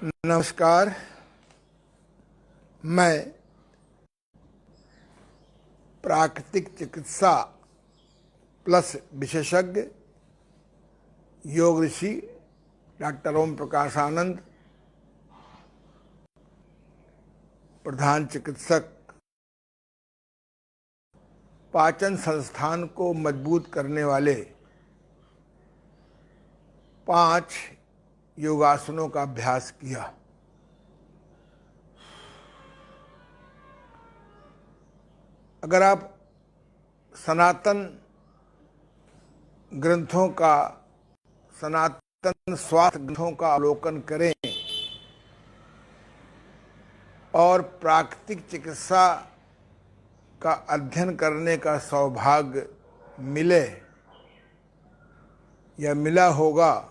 नमस्कार। मैं प्राकृतिक चिकित्सा प्लस विशेषज्ञ योग ऋषि डॉक्टर ओम प्रकाश आनंद, प्रधान चिकित्सक, पाचन संस्थान को मजबूत करने वाले 5 योगासनों का अभ्यास किया। अगर आप सनातन ग्रंथों का, सनातन स्वास्थ्य ग्रंथों का अवलोकन करें और प्राकृतिक चिकित्सा का अध्ययन करने का सौभाग्य मिले या मिला होगा,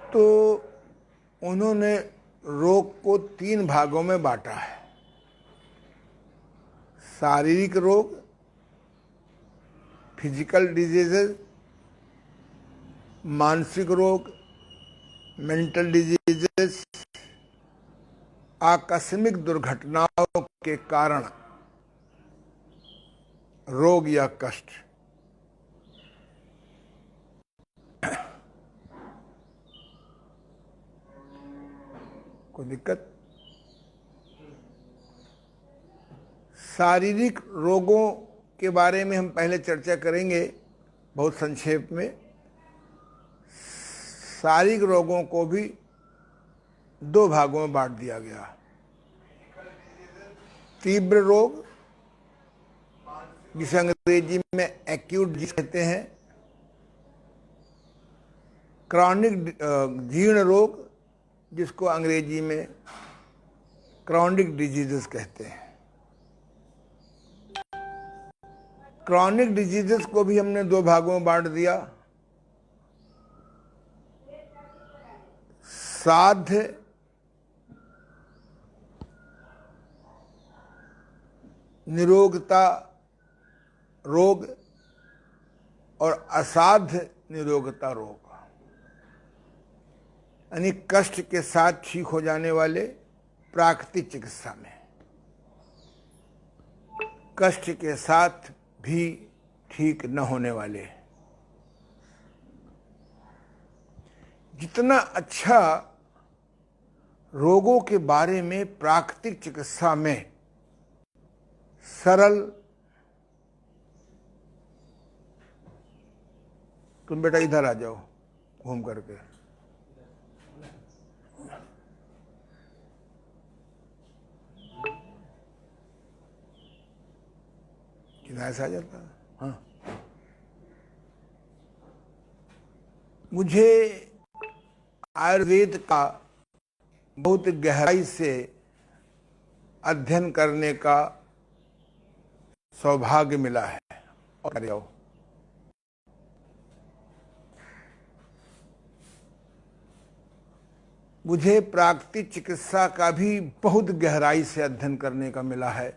तो उन्होंने रोग को 3 भागों में बांटा है। शारीरिक रोग, फिजिकल डिजीजेज, मानसिक रोग, मेंटल डिजीजेस, आकस्मिक दुर्घटनाओं के कारण रोग या कष्ट। कोई दिक्कत? शारीरिक रोगों के बारे में हम पहले चर्चा करेंगे बहुत संक्षेप में। शारीरिक रोगों को भी 2 भागों में बांट दिया गया। तीव्र रोग, जिसे अंग्रेजी में एक्यूट डिजीज कहते हैं, क्रॉनिक जीर्ण रोग, जिसको अंग्रेजी में क्रॉनिक डिजीजेस कहते हैं। क्रॉनिक डिजीजेस को भी हमने 2 भागों में बांट दिया। साध्य निरोगता रोग और असाध्य निरोगता रोग, यानी कष्ट के साथ ठीक हो जाने वाले प्राकृतिक चिकित्सा में, कष्ट के साथ भी ठीक न होने वाले। जितना अच्छा रोगों के बारे में प्राकृतिक चिकित्सा में सरल, तुम बेटा इधर आ जाओ घूम करके, ऐसा आ जाता है। हाँ, मुझे आयुर्वेद का बहुत गहराई से अध्ययन करने का सौभाग्य मिला है। और जाओ, मुझे प्राकृतिक चिकित्सा का भी बहुत गहराई से अध्ययन करने का मिला है।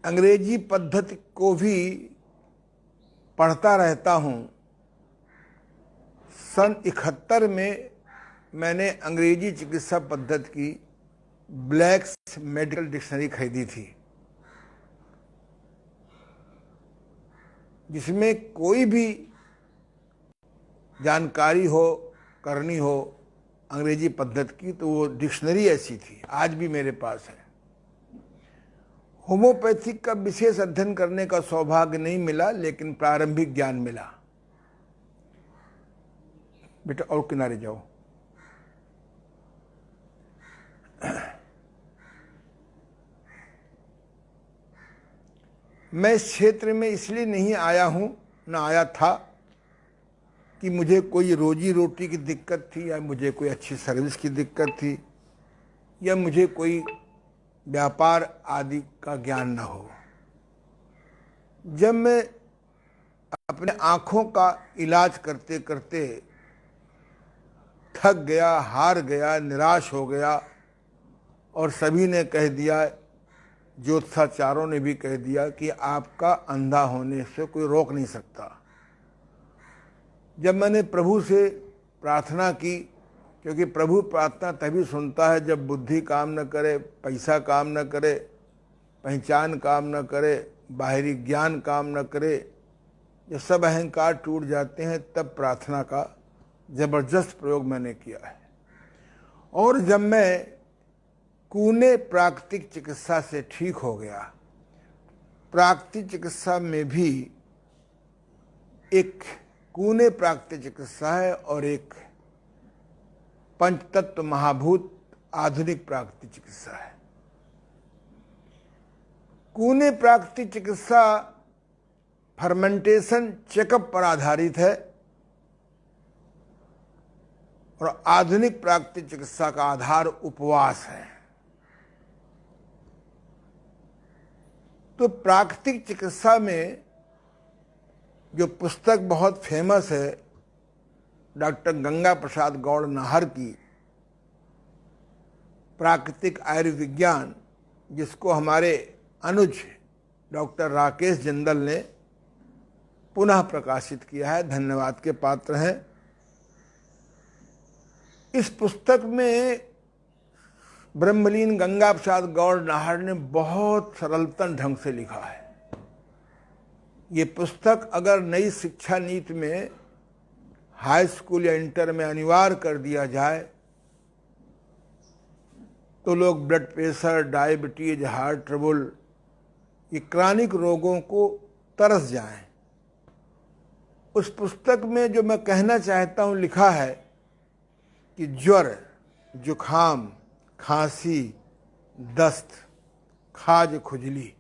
अंग्रेजी पद्धति को भी पढ़ता रहता हूँ। सन 71 में मैंने अंग्रेजी चिकित्सा पद्धति की ब्लैक्स मेडिकल डिक्शनरी खरीदी थी, जिसमें कोई भी जानकारी हो, करनी हो अंग्रेजी पद्धति की, तो वो डिक्शनरी ऐसी थी, आज भी मेरे पास है। होम्योपैथिक का विशेष अध्ययन करने का सौभाग्य नहीं मिला, लेकिन प्रारंभिक ज्ञान मिला। बेटा और किनारे जाओ। मैं इस क्षेत्र में इसलिए नहीं आया हूं, न आया था कि मुझे कोई रोजी रोटी की दिक्कत थी, या मुझे कोई अच्छी सर्विस की दिक्कत थी, या मुझे कोई व्यापार आदि का ज्ञान न हो। जब मैं अपने आँखों का इलाज करते करते थक गया, हार गया, निराश हो गया, और सभी ने कह दिया ज्योतिषाचार्यों ने भी कह दिया कि आपका अंधा होने से कोई रोक नहीं सकता। जब मैंने प्रभु से प्रार्थना की, क्योंकि प्रभु प्रार्थना तभी सुनता है जब बुद्धि काम न करे, पैसा काम न करे, पहचान काम न करे, बाहरी ज्ञान काम न करे, जब सब अहंकार टूट जाते हैं तब प्रार्थना का जबरदस्त प्रयोग मैंने किया है। और जब मैं कूने प्राकृतिक चिकित्सा से ठीक हो गया, प्राकृतिक चिकित्सा में भी एक कूने प्राकृतिक चिकित्सा है और एक पंचतत्व महाभूत आधुनिक प्राकृतिक चिकित्सा है। कूने प्राकृतिक चिकित्सा फर्मेंटेशन चेकअप पर आधारित है और आधुनिक प्राकृतिक चिकित्सा का आधार उपवास है। तो प्राकृतिक चिकित्सा में जो पुस्तक बहुत फेमस है डॉक्टर गंगा प्रसाद गौड़ नाहर की, प्राकृतिक आयुर्विज्ञान, जिसको हमारे अनुज डॉक्टर राकेश जिंदल ने पुनः प्रकाशित किया है, धन्यवाद के पात्र हैं। इस पुस्तक में ब्रह्मलीन गंगा प्रसाद गौड़ नाहर ने बहुत सरलतन ढंग से लिखा है। ये पुस्तक अगर नई शिक्षा नीति में हाई स्कूल या इंटर में अनिवार्य कर दिया जाए तो लोग blood pressure, diabetes, heart trouble, ये क्रॉनिक रोगों को तरस जाएं। उस पुस्तक में जो मैं कहना चाहता हूं लिखा है कि ज्वर, जुखाम, खांसी, दस्त, खाज, खुजली,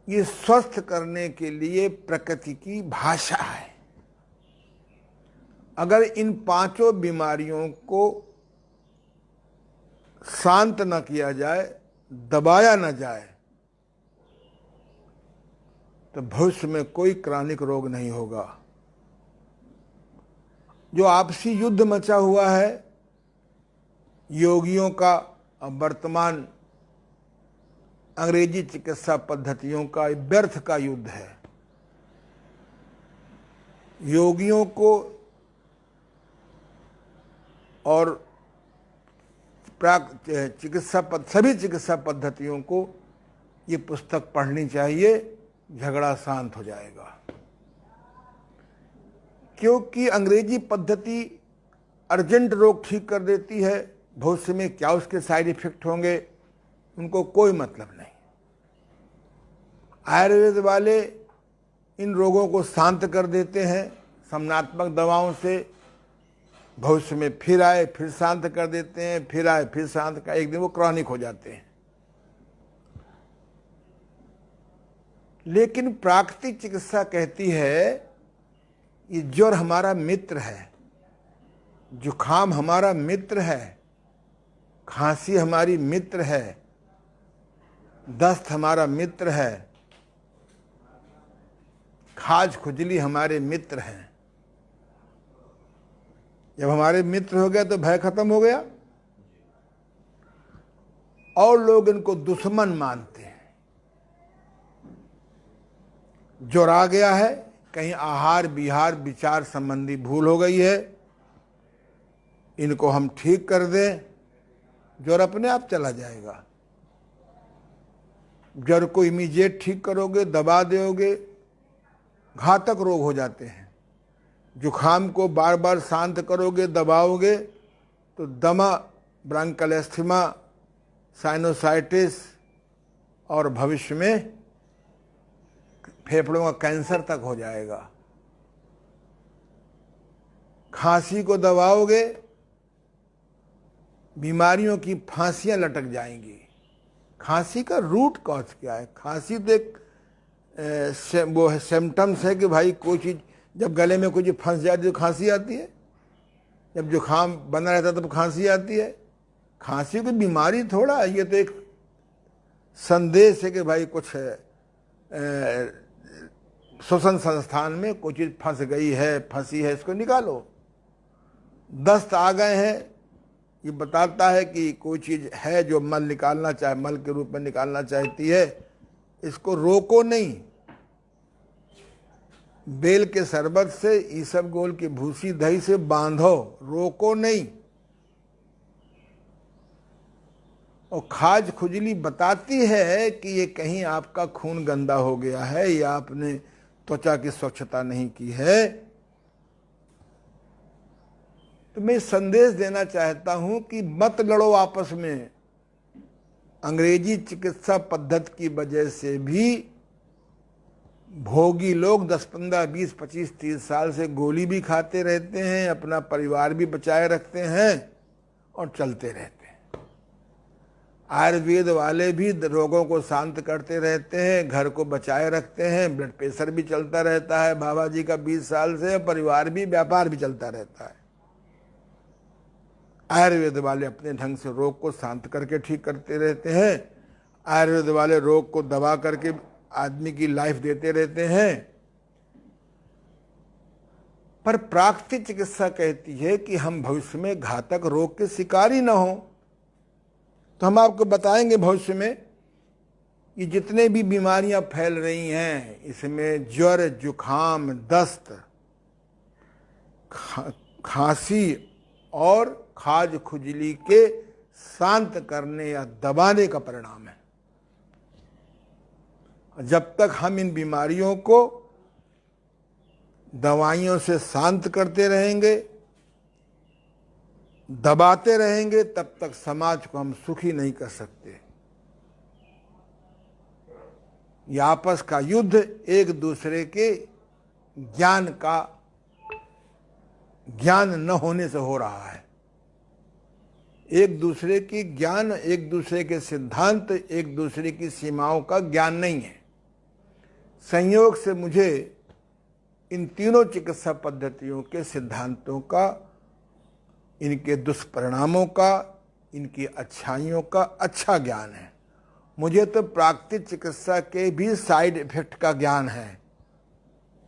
ये स्वस्थ करने के लिए प्रकृति की भाषा है। अगर इन पांचों बीमारियों को शांत न किया जाए, दबाया न जाए, तो भविष्य में कोई क्रॉनिक रोग नहीं होगा। जो आपसी युद्ध मचा हुआ है योगियों का, वर्तमान अंग्रेजी चिकित्सा पद्धतियों का व्यर्थ का युद्ध है। योगियों को और सभी चिकित्सा पद्धतियों को ये पुस्तक पढ़नी चाहिए, झगड़ा शांत हो जाएगा। क्योंकि अंग्रेजी पद्धति अर्जेंट रोग ठीक कर देती है, भविष्य में क्या उसके साइड इफेक्ट होंगे उनको कोई मतलब नहीं। आयुर्वेद वाले इन रोगों को शांत कर देते हैं समनात्मक दवाओं से, भविष्य में फिर आए फिर शांत कर देते हैं, फिर आए फिर शांत कर, एक दिन वो क्रॉनिक हो जाते हैं। लेकिन प्राकृतिक चिकित्सा कहती है ये ज्वर हमारा मित्र है, जुखाम हमारा मित्र है, खांसी हमारी मित्र है, दस्त हमारा मित्र है, खाज खुजली हमारे मित्र हैं। जब हमारे मित्र हो गया तो भय खत्म हो गया। और लोग इनको दुश्मन मानते हैं। ज्वर आ गया है, कहीं आहार विहार विचार संबंधी भूल हो गई है, इनको हम ठीक कर दें, ज्वर अपने आप चला जाएगा। ज्वर को इमीडिएट ठीक करोगे, दबा दोगे, घातक रोग हो जाते हैं। जुखाम को बार बार शांत करोगे, दबाओगे तो दमा, ब्रांकल एस्थमा, साइनोसाइटिस और भविष्य में फेफड़ों का कैंसर तक हो जाएगा। खांसी को दबाओगे, बीमारियों की फांसियां लटक जाएंगी। खांसी का रूट कॉज क्या है? खांसी तो एक वो है, सिम्टम्स है कि भाई कोई चीज जब गले में कोई चीज फंस जाती है तो खांसी आती है, जब जुखाम बना रहता है तब खांसी आती है। खांसी कोई बीमारी थोड़ा, ये तो एक संदेश है कि भाई कुछ श्वसन संस्थान में कोई चीज फंस गई है, फंसी है, इसको निकालो। दस्त आ गए हैं, ये बताता है कि कोई चीज है जो मल निकालना चाहे, मल के रूप में निकालना चाहती है, इसको रोको नहीं। बेल के शरबत से, ईसबगोल की भूसी दही से बांधो, रोको नहीं। और खाज खुजली बताती है कि ये कहीं आपका खून गंदा हो गया है या आपने त्वचा की स्वच्छता नहीं की है। तो मैं संदेश देना चाहता हूं कि मत लड़ो आपस में। अंग्रेजी चिकित्सा पद्धति की वजह से भी भोगी लोग 10, 15, 20, 25, 30 साल से गोली भी खाते रहते हैं, अपना परिवार भी बचाए रखते हैं और चलते रहते हैं। आयुर्वेद वाले भी रोगों को शांत करते रहते हैं, घर को बचाए रखते हैं, ब्लड प्रेशर भी चलता रहता है बाबा जी का 20 साल से, परिवार भी, व्यापार भी चलता रहता है। आयुर्वेद वाले अपने ढंग से रोग को शांत करके ठीक करते रहते हैं। आयुर्वेद वाले रोग को दबा करके आदमी की लाइफ देते रहते हैं। पर प्राकृतिक चिकित्सा कहती है कि हम भविष्य में घातक रोग के शिकारी न हो। तो हम आपको बताएंगे भविष्य में ये जितने भी बीमारियां फैल रही हैं, इसमें ज्वर, जुखाम, दस्त, खांसी और खाज खुजली के शांत करने या दबाने का परिणाम है। जब तक हम इन बीमारियों को दवाइयों से शांत करते रहेंगे, दबाते रहेंगे, तब तक समाज को हम सुखी नहीं कर सकते। यह आपस का युद्ध एक दूसरे के ज्ञान न होने से हो रहा है। एक दूसरे की ज्ञान, एक दूसरे के सिद्धांत, एक दूसरे की सीमाओं का ज्ञान नहीं है। संयोग से मुझे इन तीनों चिकित्सा पद्धतियों के सिद्धांतों का, इनके दुष्परिणामों का, इनकी अच्छाइयों का अच्छा ज्ञान है। मुझे तो प्राकृतिक चिकित्सा के भी साइड इफेक्ट का ज्ञान है।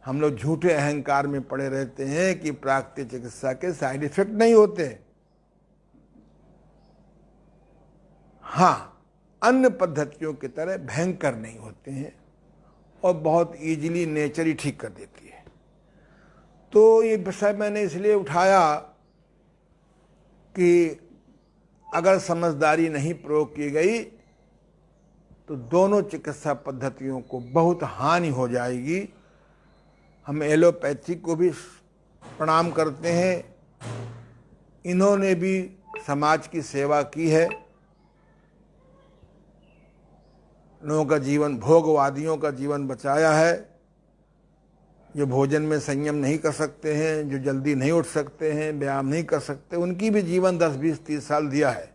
हम लोग झूठे अहंकार में पड़े रहते हैं कि प्राकृतिक चिकित्सा के साइड इफेक्ट नहीं होते। हाँ, अन्य पद्धतियों की तरह भयंकर नहीं होते हैं और बहुत इजीली नेचर ही ठीक कर देती है। तो ये विषय मैंने इसलिए उठाया कि अगर समझदारी नहीं प्रयोग की गई तो दोनों चिकित्सा पद्धतियों को बहुत हानि हो जाएगी। हम एलोपैथी को भी प्रणाम करते हैं, इन्होंने भी समाज की सेवा की है। लोगों का जीवन, भोगवादियों का जीवन बचाया है। जो भोजन में संयम नहीं कर सकते हैं, जो जल्दी नहीं उठ सकते हैं, व्यायाम नहीं कर सकते, उनकी भी जीवन 10, 20, 30 साल दिया है।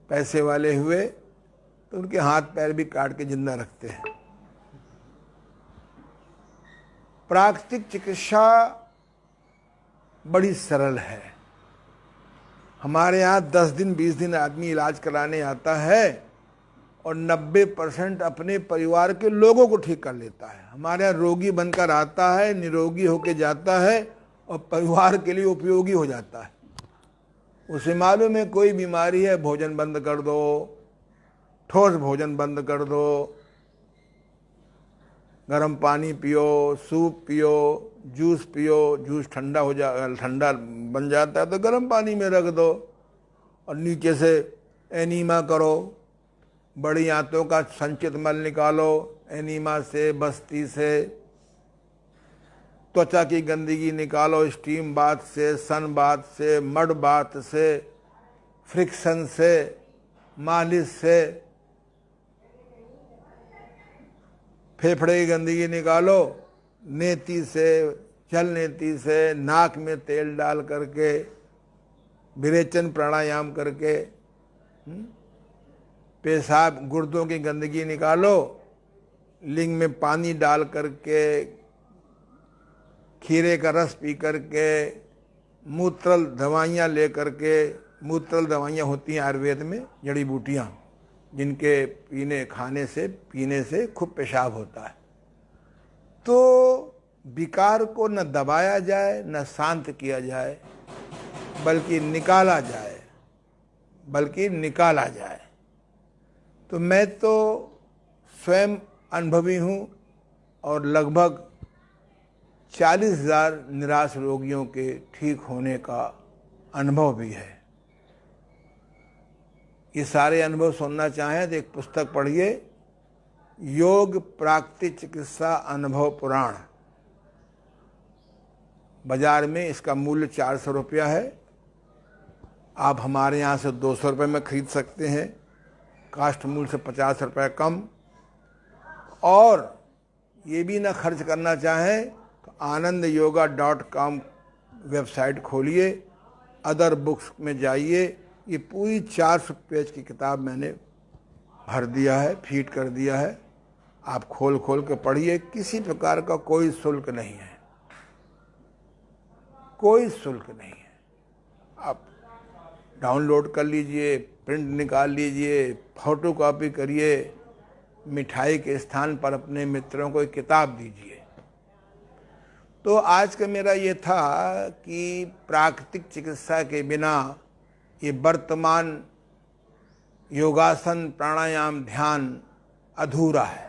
पैसे वाले हुए तो उनके हाथ पैर भी काट के जिंदा रखते हैं। प्राकृतिक चिकित्सा बड़ी सरल है। हमारे यहाँ 10 दिन 20 दिन आदमी इलाज कराने आता है और 90% अपने परिवार के लोगों को ठीक कर लेता है। हमारे यहाँ रोगी बनकर आता है, निरोगी होके जाता है और परिवार के लिए उपयोगी हो जाता है। उसे मालूम है कोई बीमारी है, भोजन बंद कर दो, ठोस भोजन बंद कर दो, गर्म पानी पियो, सूप पियो, जूस पियो। जूस ठंडा ठंडा बन जाता है तो गर्म पानी में रख दो और नीचे से एनीमा करो, बड़ी आंतों का संचित मल निकालो एनीमा से, बस्ती से। त्वचा की गंदगी निकालो स्टीम बाथ से, सन बाथ से, मड बाथ से, फ्रिक्शन से, मालिश से। फेफड़े की गंदगी निकालो नेति से, जल नेति से, नाक में तेल डाल करके, विरेचन प्राणायाम करके। पेशाब, गुर्दों की गंदगी निकालो, लिंग में पानी डाल करके, खीरे का रस पी करके, मूत्रल दवाइयाँ ले करके। मूत्रल दवाइयाँ होती हैं आयुर्वेद में, जड़ी बूटियाँ, जिनके पीने से खूब पेशाब होता है। तो विकार को न दबाया जाए न शांत किया जाए, बल्कि निकाला जाए, बल्कि निकाला जाए। तो मैं तो स्वयं अनुभवी हूँ और लगभग 40,000 निराश रोगियों के ठीक होने का अनुभव भी है। ये सारे अनुभव सुनना चाहें तो एक पुस्तक पढ़िए, योग प्राकृतिक चिकित्सा अनुभव पुराण। बाजार में इसका मूल्य 400 रुपया है। आप हमारे यहाँ से 200 रुपये में खरीद सकते हैं, कास्ट मूल्य से 50 रुपये कम। और ये भी ना खर्च करना चाहें तो anandyoga.com वेबसाइट खोलिए, अदर बुक्स में जाइए। ये पूरी 400 पेज की किताब मैंने भर दिया है, फीड कर दिया है। आप खोल खोल के पढ़िए, किसी प्रकार का कोई शुल्क नहीं है, कोई शुल्क नहीं है। आप डाउनलोड कर लीजिए, प्रिंट निकाल लीजिए, फोटो कॉपी करिए, मिठाई के स्थान पर अपने मित्रों को एक किताब दीजिए। तो आज का मेरा ये था कि प्राकृतिक चिकित्सा के बिना ये वर्तमान योगासन, प्राणायाम, ध्यान अधूरा है।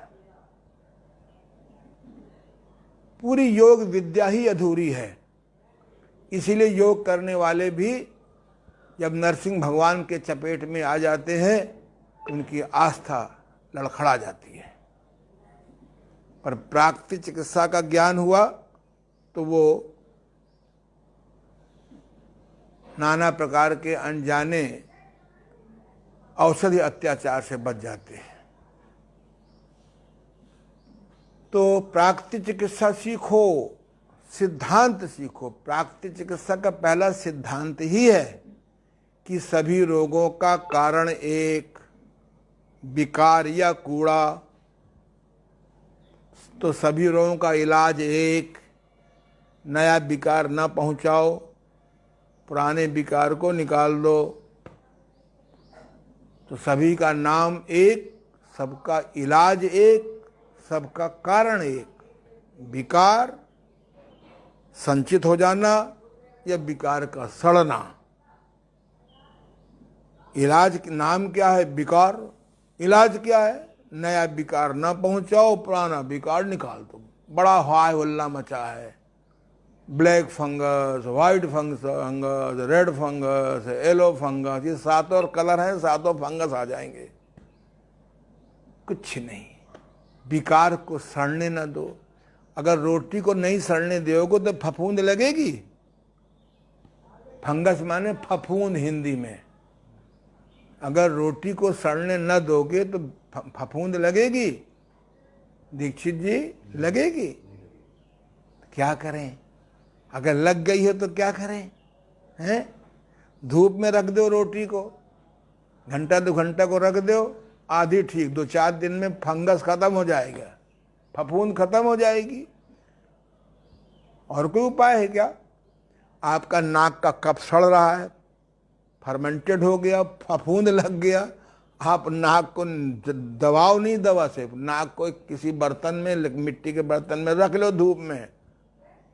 पूरी योग विद्या ही अधूरी है। इसीलिए योग करने वाले भी जब नरसिंह भगवान के चपेट में आ जाते हैं उनकी आस्था लड़खड़ा जाती है। पर प्राकृतिक चिकित्सा का ज्ञान हुआ तो वो नाना प्रकार के अनजाने औषधि अत्याचार से बच जाते हैं। तो प्राकृतिक चिकित्सा सीखो, सिद्धांत सीखो। प्राकृतिक चिकित्सा का पहला सिद्धांत ही है कि सभी रोगों का कारण एक, विकार या कूड़ा। तो सभी रोगों का इलाज एक, नया विकार न पहुंचाओ, पुराने विकार को निकाल दो। तो सभी का नाम एक, सबका इलाज एक, सबका कारण एक। विकार संचित हो जाना या विकार का सड़ना। इलाज नाम क्या है? विकार। इलाज क्या है? नया विकार ना पहुंचाओ, पुराना विकार निकाल दो। बड़ा हाय हल्ला मचा है। Black fungus, white fungus, red fungus, yellow fungus, ये सातों कलर हैं, सातों फंगस आ जाएंगे। कुछ नहीं, विकार को सड़ने न दो। अगर रोटी को नहीं सड़ने दोगे तो फफूंद लगेगी। फंगस माने फफूंद हिंदी में। अगर रोटी को सड़ने न दोगे तो फफूंद लगेगी। दीक्षित जी, लगेगी। क्या करें? अगर लग गई है तो क्या करें? हैं? धूप में रख दो रोटी को, घंटा 2 घंटा को रख दो, आधी ठीक, 2-4 दिन में फंगस खत्म हो जाएगा, फफूंद खत्म हो जाएगी। और कोई उपाय है क्या? आपका नाक का कफ सड़ रहा है, फर्मेंटेड हो गया, फफूंद लग गया, आप नाक को दबाओ नहीं, दवा से नाक को किसी बर्तन में, मिट्टी के बर्तन में रख लो धूप में,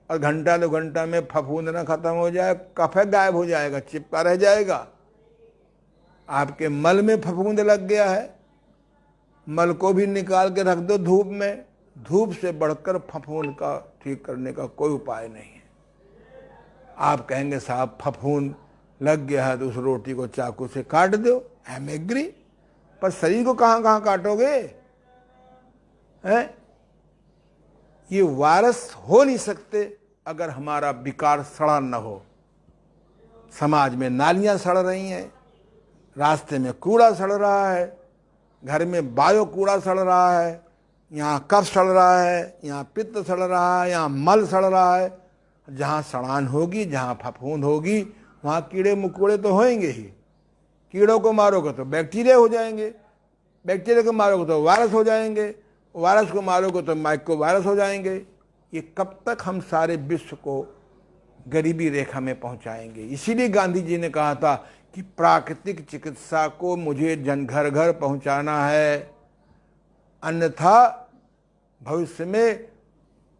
और घंटा 2 घंटा में फफूंद ना खत्म हो जाए, कफ गायब हो जाएगा, चिपका रह जाएगा। आपके मल में फफूंद लग गया है, मल को भी निकाल के रख दो धूप में। धूप से बढ़कर फफूंद का ठीक करने का कोई उपाय नहीं है। आप कहेंगे साहब फफूंद लग गया है तो उस रोटी को चाकू से काट दो, आई एम एग्री। पर शरीर को कहां कहां काटोगे? हैं? ये वायरस हो नहीं सकते अगर हमारा विकार सड़ा न हो। समाज में नालियां सड़ रही हैं, रास्ते में कूड़ा सड़ रहा है, घर में बायो कूड़ा सड़ रहा है, यहाँ कफ सड़ रहा है, यहाँ पित्त सड़ रहा है, यहाँ मल सड़ रहा है। जहाँ सड़ान होगी, जहाँ फफूंद होगी, वहाँ कीड़े मकोड़े तो होंगे ही। कीड़ों को मारोगे तो बैक्टीरिया हो जाएंगे, बैक्टीरिया को मारोगे तो वायरस हो जाएंगे, वायरस को मारोगे तो माइक्रो वायरस हो जाएंगे। ये कब तक हम सारे विश्व को गरीबी रेखा में पहुंचाएंगे? इसीलिए गांधी जी ने कहा था कि प्राकृतिक चिकित्सा को मुझे जन घर घर पहुंचाना है, अन्यथा भविष्य में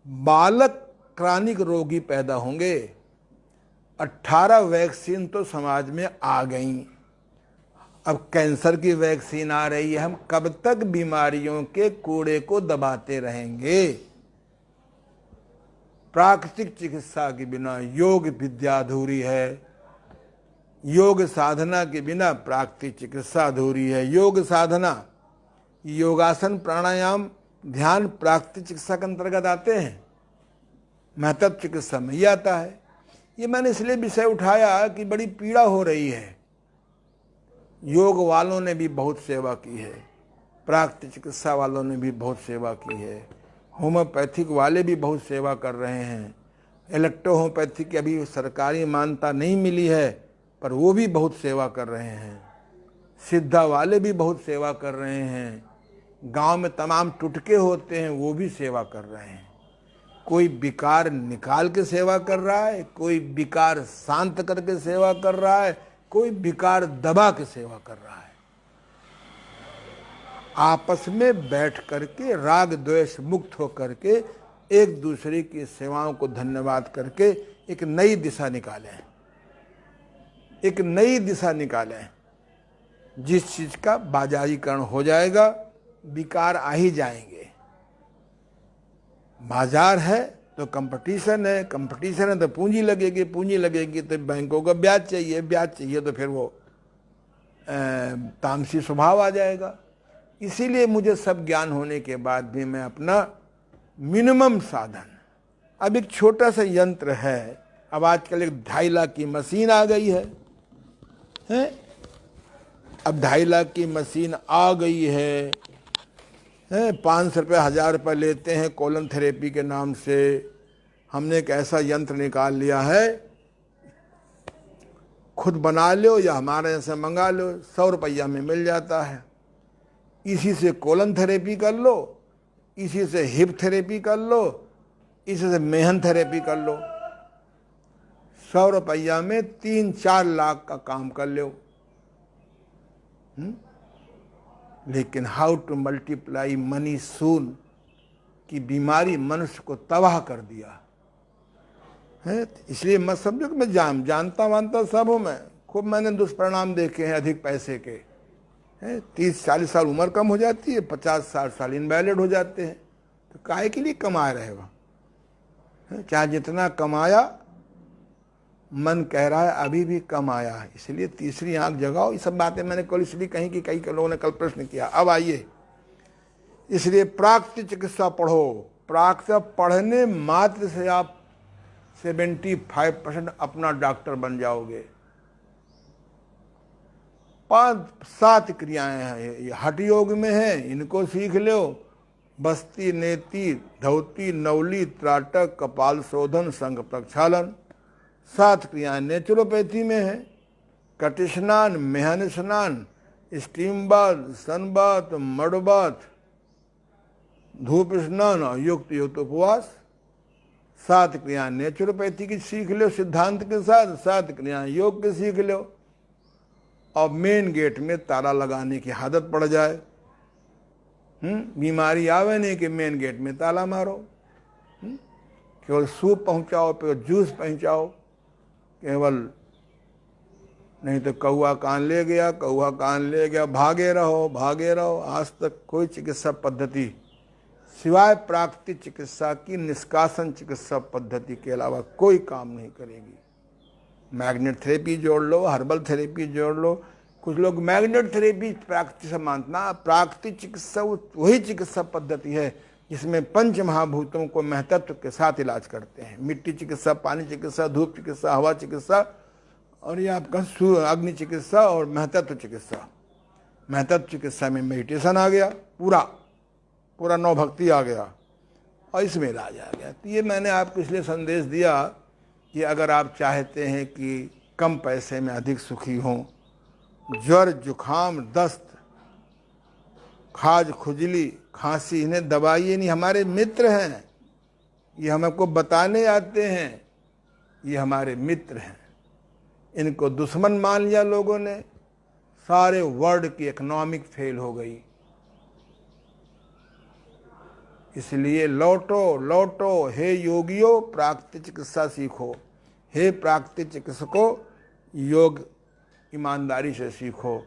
बालक क्रॉनिक रोगी पैदा होंगे। 18 वैक्सीन तो समाज में आ गई, अब कैंसर की वैक्सीन आ रही है। हम कब तक बीमारियों के कूड़े को दबाते रहेंगे? प्राकृतिक चिकित्सा के बिना योग विद्या अधूरी है, योग साधना के बिना प्राकृतिक चिकित्सा अधूरी है। योग साधना, योगासन, प्राणायाम, ध्यान प्राकृतिक चिकित्सा के अंतर्गत आते हैं, महत्व चिकित्सा में ही आता है। ये मैंने इसलिए विषय उठाया कि बड़ी पीड़ा हो रही है। योग वालों ने भी बहुत सेवा की है, प्राकृतिक चिकित्सा वालों ने भी बहुत सेवा की है, होम्योपैथिक वाले भी बहुत सेवा कर रहे हैं। इलेक्ट्रोहोम्योपैथिक की अभी सरकारी मान्यता नहीं मिली है, पर वो भी बहुत सेवा कर रहे हैं। सिद्धा वाले भी बहुत सेवा कर रहे हैं। गांव में तमाम टुटके होते हैं, वो भी सेवा कर रहे हैं। कोई विकार निकाल के सेवा कर रहा है, कोई विकार शांत करके सेवा कर रहा है, कोई विकार दबा के सेवा कर रहा है। आपस में बैठ करके राग द्वेष मुक्त होकर के एक दूसरे की सेवाओं को धन्यवाद करके एक नई दिशा निकालें, एक नई दिशा निकालें। जिस चीज का बाजारीकरण हो जाएगा, विकार आ ही जाएंगे। बाजार है तो कंपटीशन है, कंपटीशन है तो पूंजी लगेगी, पूंजी लगेगी तो बैंकों का ब्याज चाहिए, ब्याज चाहिए तो फिर वो तामसी स्वभाव आ जाएगा। इसीलिए मुझे सब ज्ञान होने के बाद भी मैं अपना मिनिमम साधन, अब एक छोटा सा यंत्र है, अब आजकल एक 2.5 लाख की मशीन आ गई है, अब 2.5 लाख की मशीन आ गई है, 500 रुपये 1000 रुपये लेते हैं कोलन थेरेपी के नाम से। हमने एक ऐसा यंत्र निकाल लिया है, खुद बना लो या हमारे यहाँ से मंगा लो, 100 रुपया में मिल जाता है। इसी से कोलन थेरेपी कर लो, इसी से हिप थेरेपी कर लो, इसी से मेहन थेरेपी कर लो। 100 रुपया में 3-4 लाख का काम कर लो। लेकिन हाउ टू मल्टीप्लाई मनी सून की बीमारी मनुष्य को तबाह कर दिया है। इसलिए मत समझो कि मैं जानता वानता सब हूँ। मैं खूब मैंने दुष्परिणाम देखे हैं अधिक पैसे के। 30-40 साल उम्र कम हो जाती है, 50-60 साल इनवैलिड हो जाते हैं। तो काहे के लिए कमा रहे हो? चाहे जितना कमाया, मन कह रहा है अभी भी कम आया है, इसलिए तीसरी आंख जगाओ। ये सब बातें मैंने कल इसलिए कही कि कई लोगों ने कल प्रश्न किया। अब आइए, इसलिए प्राकृतिक चिकित्सा पढ़ो। प्राकृतिक पढ़ने मात्र से आप 75% अपना डॉक्टर बन जाओगे। 5-7 क्रियाएं हैं, ये हठ योग में है, इनको सीख लो। बस्ती, नेति, धौती, नवली, त्राटक, कपाल शोधन, संघ प्रक्षालन। 7 क्रियाएं नेचुरोपैथी में है। कट स्नान, मेहन स्नान, steam bath, sun bath, mud bath, धूप स्नान और युक्त उपवास। 7 क्रियाएं नेचुरोपैथी की सीख लो सिद्धांत के साथ, 7 क्रियाएं योग के सीख लो। और मेन गेट में ताला लगाने की आदत पड़ जाए। बीमारी आवे नहीं कि मेन गेट में ताला मारो। केवल सूप पहुंचाओ, केवल जूस पहुंचाओ, केवल नहीं तो कौआ कान ले गया, कौआ कान ले गया, भागे रहो भागे रहो। आज तक कोई चिकित्सा पद्धति सिवाय प्राकृतिक चिकित्सा की, निष्कासन चिकित्सा पद्धति के अलावा कोई काम नहीं करेगी। मैग्नेट थेरेपी जोड़ लो, हर्बल थेरेपी जोड़ लो। कुछ लोग मैग्नेट थेरेपी प्राकृतिक से मानना, प्राकृतिक चिकित्सा वही चिकित्सा पद्धति है जिसमें 5 महाभूतों को महत्व के साथ इलाज करते हैं। मिट्टी चिकित्सा, पानी चिकित्सा, धूप चिकित्सा, हवा चिकित्सा, और ये आपका अग्नि चिकित्सा और महतत्व चिकित्सा। महतत्व चिकित्सा में मेडिटेशन आ गया, पूरा नौ भक्ति आ गया, और इसमें इलाज आ गया। तो ये मैंने आपको इसलिए संदेश दिया कि अगर आप चाहते हैं कि कम पैसे में अधिक सुखी हों, ज्वर, जुखाम, दस्त, खाज, खुजली, खांसी, इन्हें दबाइए नहीं। हमारे मित्र हैं, ये हमको बताने आते हैं, ये हमारे मित्र हैं। इनको दुश्मन मान लिया लोगों ने, सारे वर्ल्ड की इकोनॉमिक फेल हो गई। इसलिए लौटो, हे योगियों, प्राकृतिक चिकित्सा सीखो। हे प्राकृतिक चिकित्सकों, योग ईमानदारी से सीखो,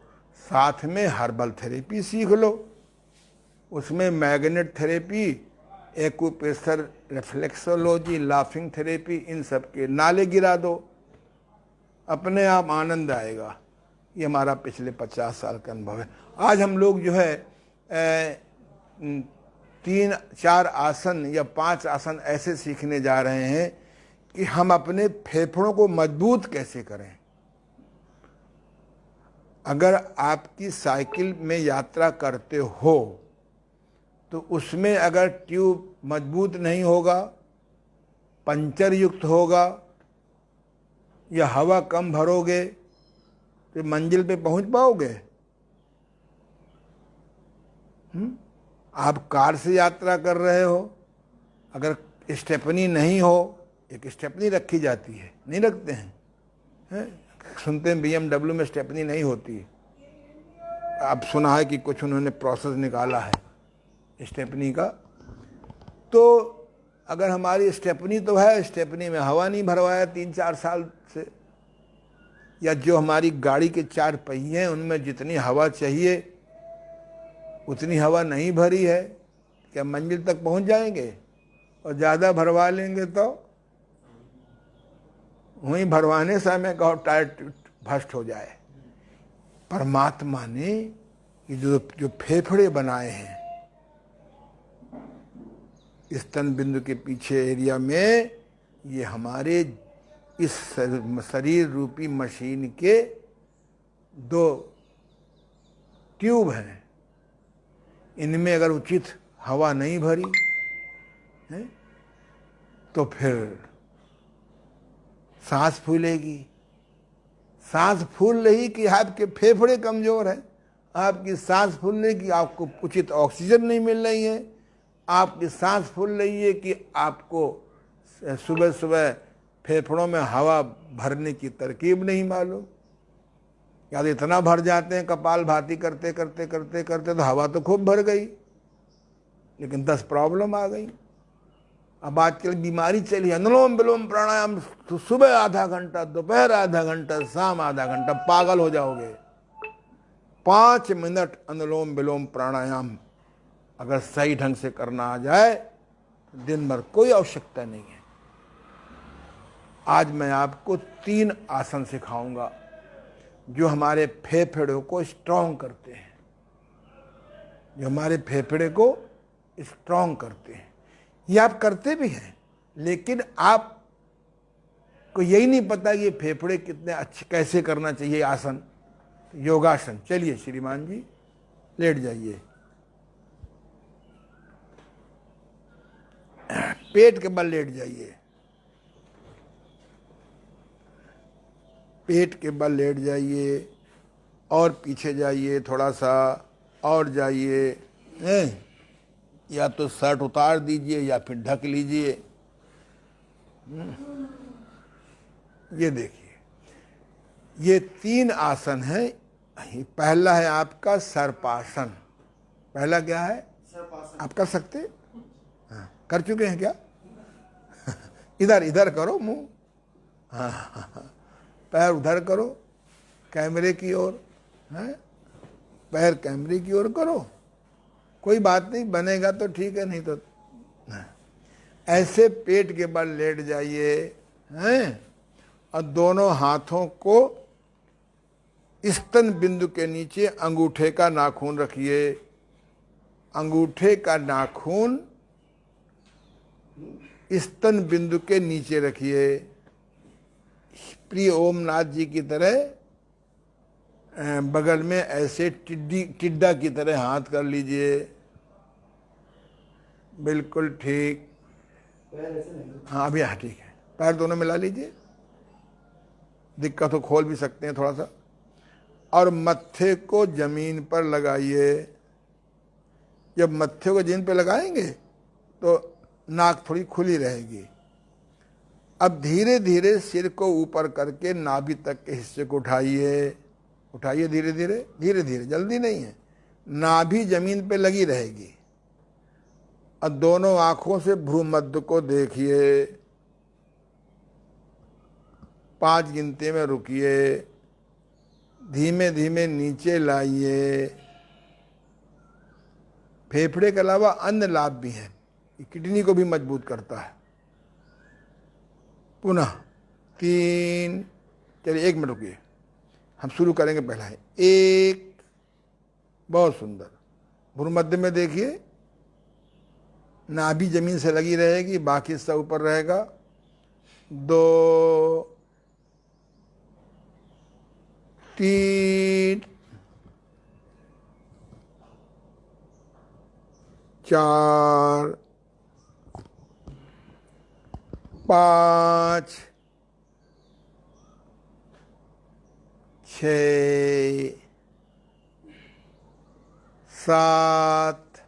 साथ में हर्बल थेरेपी सीख लो, उसमें magnet therapy, acupressure, reflexology, laughing therapy, इन सब के नाले गिरा दो, अपने आप आनंद आएगा। ये हमारा पिछले 50 साल का अनुभव है। आज हम लोग जो है 3-4 आसन या 5 आसन ऐसे सीखने जा रहे हैं कि हम अपने फेफड़ों को मजबूत कैसे करें। अगर आपकी साइकिल में यात्रा करते हो तो उसमें अगर ट्यूब मजबूत नहीं होगा, पंचर युक्त होगा या हवा कम भरोगे तो मंजिल पे पहुंच पाओगे? आप कार से यात्रा कर रहे हो, अगर स्टेपनी नहीं हो, एक स्टेपनी रखी जाती है, नहीं रखते हैं? सुनते हैं BMW में स्टेपनी नहीं होती। अब सुना है कि कुछ उन्होंने प्रोसेस निकाला है स्टेपनी का। तो अगर हमारी स्टेपनी तो है, स्टेपनी में हवा नहीं भरवाया 3-4 साल से, या जो हमारी गाड़ी के 4 पहिए हैं उनमें जितनी हवा चाहिए उतनी हवा नहीं भरी है, क्या मंजिल तक पहुंच जाएंगे? और ज़्यादा भरवा लेंगे तो वहीं भरवाने समय कहो टायर भ्रष्ट हो जाए। परमात्मा ने ये जो फेफड़े बनाए हैं स्तन बिंदु के पीछे एरिया में, ये हमारे इस शरीर रूपी मशीन के 2 ट्यूब हैं। इनमें अगर उचित हवा नहीं भरी है तो फिर सांस फूलेगी। सांस फूल रही कि आपके फेफड़े कमजोर हैं, आपकी सांस फूल रही कि आपको उचित ऑक्सीजन नहीं मिल रही है, आपकी सांस फूल रही है कि आपको सुबह सुबह फेफड़ों में हवा भरने की तरकीब नहीं मालूम, या तो इतना भर जाते हैं कपाल भाती करते करते करते करते तो हवा तो खूब भर गई लेकिन 10 प्रॉब्लम आ गई। अब आजकल बीमारी चली, अनुलोम विलोम प्राणायाम तो सुबह आधा घंटा, दोपहर आधा घंटा, शाम आधा घंटा, पागल हो जाओगे। 5 मिनट अनुलोम विलोम प्राणायाम अगर सही ढंग से करना आ जाए तो दिन भर कोई आवश्यकता नहीं है। आज मैं आपको 3 आसन सिखाऊंगा जो हमारे फेफड़ों को स्ट्रॉन्ग करते हैं, जो हमारे फेफड़े को स्ट्रॉन्ग करते हैं। ये आप करते भी हैं लेकिन आपको यही नहीं पता कि ये फेफड़े कितने अच्छे कैसे करना चाहिए आसन। योगासन, चलिए श्रीमान जी लेट जाइए, पेट के बल लेट जाइए, पेट के बल लेट जाइए और पीछे जाइए थोड़ा सा और जाइए, या तो शर्ट उतार दीजिए या फिर ढक लीजिए। ये देखिए, ये 3 आसन है। पहला है आपका सर्पासन। पहला क्या है? आप कर सकते? हाँ, कर चुके हैं क्या? इधर इधर करो मुंह, हाँ, पैर उधर करो कैमरे की ओर, है पैर कैमरे की ओर करो, कोई बात नहीं, बनेगा तो ठीक है, नहीं तो ऐसे पेट के बल लेट जाइए हैं, और दोनों हाथों को स्तन बिंदु के नीचे अंगूठे का नाखून रखिए। अंगूठे का नाखून स्तन बिंदु के नीचे रखिए। प्रिय ओमनाथ जी की तरह बगल में ऐसे टिड्डा की तरह हाथ कर लीजिए, बिल्कुल ठीक। हाँ अभी हाँ ठीक है, पैर दोनों मिला लीजिए, दिक्कत हो खोल भी सकते हैं थोड़ा सा, और मत्थे को जमीन पर लगाइए। जब मत्थे को जमीन पर लगाएंगे तो नाक थोड़ी खुली रहेगी। अब धीरे धीरे सिर को ऊपर करके नाभि तक के हिस्से को उठाइए, उठाइए धीरे धीरे, धीरे धीरे, जल्दी नहीं है। नाभि जमीन पे लगी रहेगी और दोनों आंखों से भ्रूमध्य को देखिए। 5 गिनती में रुकिए, धीमे धीमे नीचे लाइए। फेफड़े के अलावा अन्य लाभ भी हैं, ये किडनी को भी मजबूत करता है। पुनः 3, चलिए 1 मिनट रुकिए, हम शुरू करेंगे। पहला है 1, बहुत सुंदर। भ्रूमध्य में देखिए, नाभि जमीन से लगी रहेगी, बाकी सब ऊपर रहेगा। 2, 3, 4, 5, 6, 7,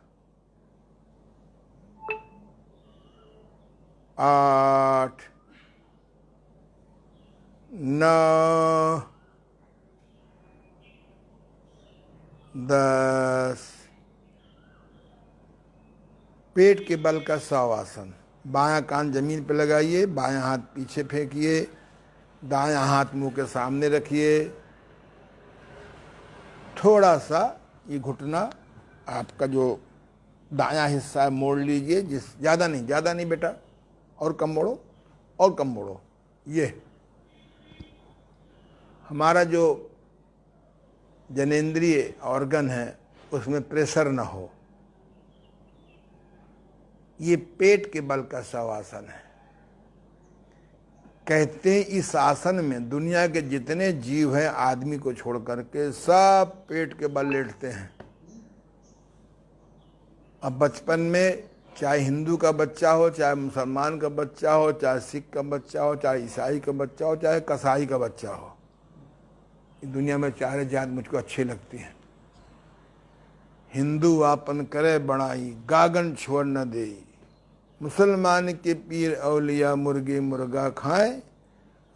8, 9, 10। पेट के बल का शवासन। बायां कान जमीन पर लगाइए, बायां हाथ पीछे फेंकिए, दायां हाथ मुंह के सामने रखिए। थोड़ा सा ये घुटना आपका जो दायां हिस्सा है मोड़ लीजिए, ज़्यादा नहीं बेटा, और कम मोड़ो, और कम मोड़ो। ये हमारा जो जनेंद्रिय ऑर्गन है उसमें प्रेशर ना हो, ये पेट के बल का शवासन है। कहते हैं इस आसन में दुनिया के जितने जीव हैं आदमी को छोड़ करके सब पेट के बल लेटते हैं। अब बचपन में चाहे हिंदू का बच्चा हो, चाहे मुसलमान का बच्चा हो, चाहे सिख का बच्चा हो, चाहे ईसाई का बच्चा हो, चाहे कसाई का बच्चा हो, दुनिया में चारे जात मुझको अच्छी लगती हैं। हिंदू आपन करे बड़ाई, गागन छोड़ न दे। मुसलमान के पीर औलिया मुर्गी मुर्गा खाएं,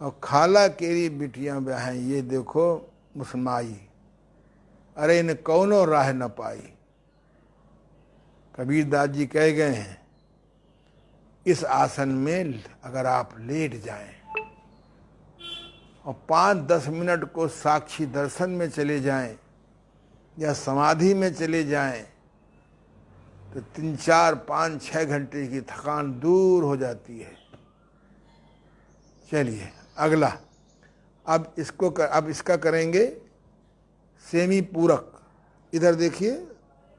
और खाला केरी बिटियां ब्याहें। ये देखो मुसमाई, अरे इन कौनो राह न पाई। कबीरदास जी कह गए हैं, इस आसन में अगर आप लेट जाएं और 5-10 मिनट को साक्षी दर्शन में चले जाएं या समाधि में चले जाएं, तो 3, 4, 5, 6 घंटे की थकान दूर हो जाती है। चलिए अगला, अब इसका करेंगे सेमी पूरक। इधर देखिए,